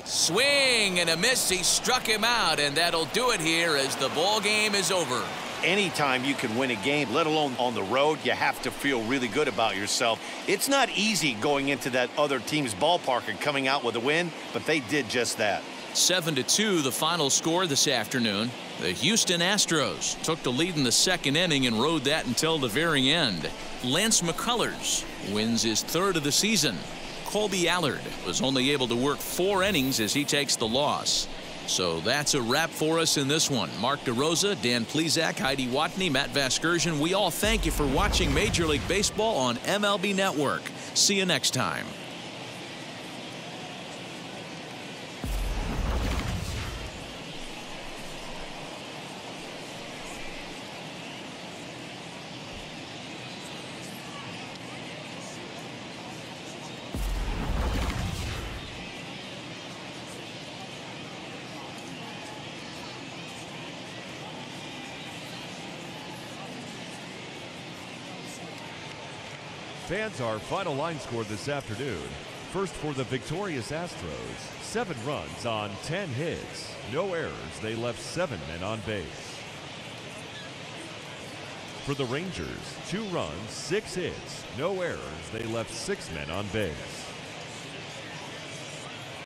Swing and a miss. He struck him out, and that'll do it here as the ball game is over. Anytime you can win a game, let alone on the road, you have to feel really good about yourself. It's not easy going into that other team's ballpark and coming out with a win, but they did just that. 7-2 the final score this afternoon. The Houston Astros took the lead in the 2nd inning and rode that until the very end. Lance McCullers wins his 3rd of the season. Colby Allard was only able to work 4 innings as he takes the loss. So that's a wrap for us in this one. Mark DeRosa, Dan Plesac, Heidi Watney, Matt Vasgersian, we all thank you for watching Major League Baseball on MLB Network. See you next time. Fans, our final line score this afternoon. First for the victorious Astros, 7 runs on 10 hits. No errors. They left 7 men on base. For the Rangers, 2 runs, 6 hits. No errors. They left 6 men on base.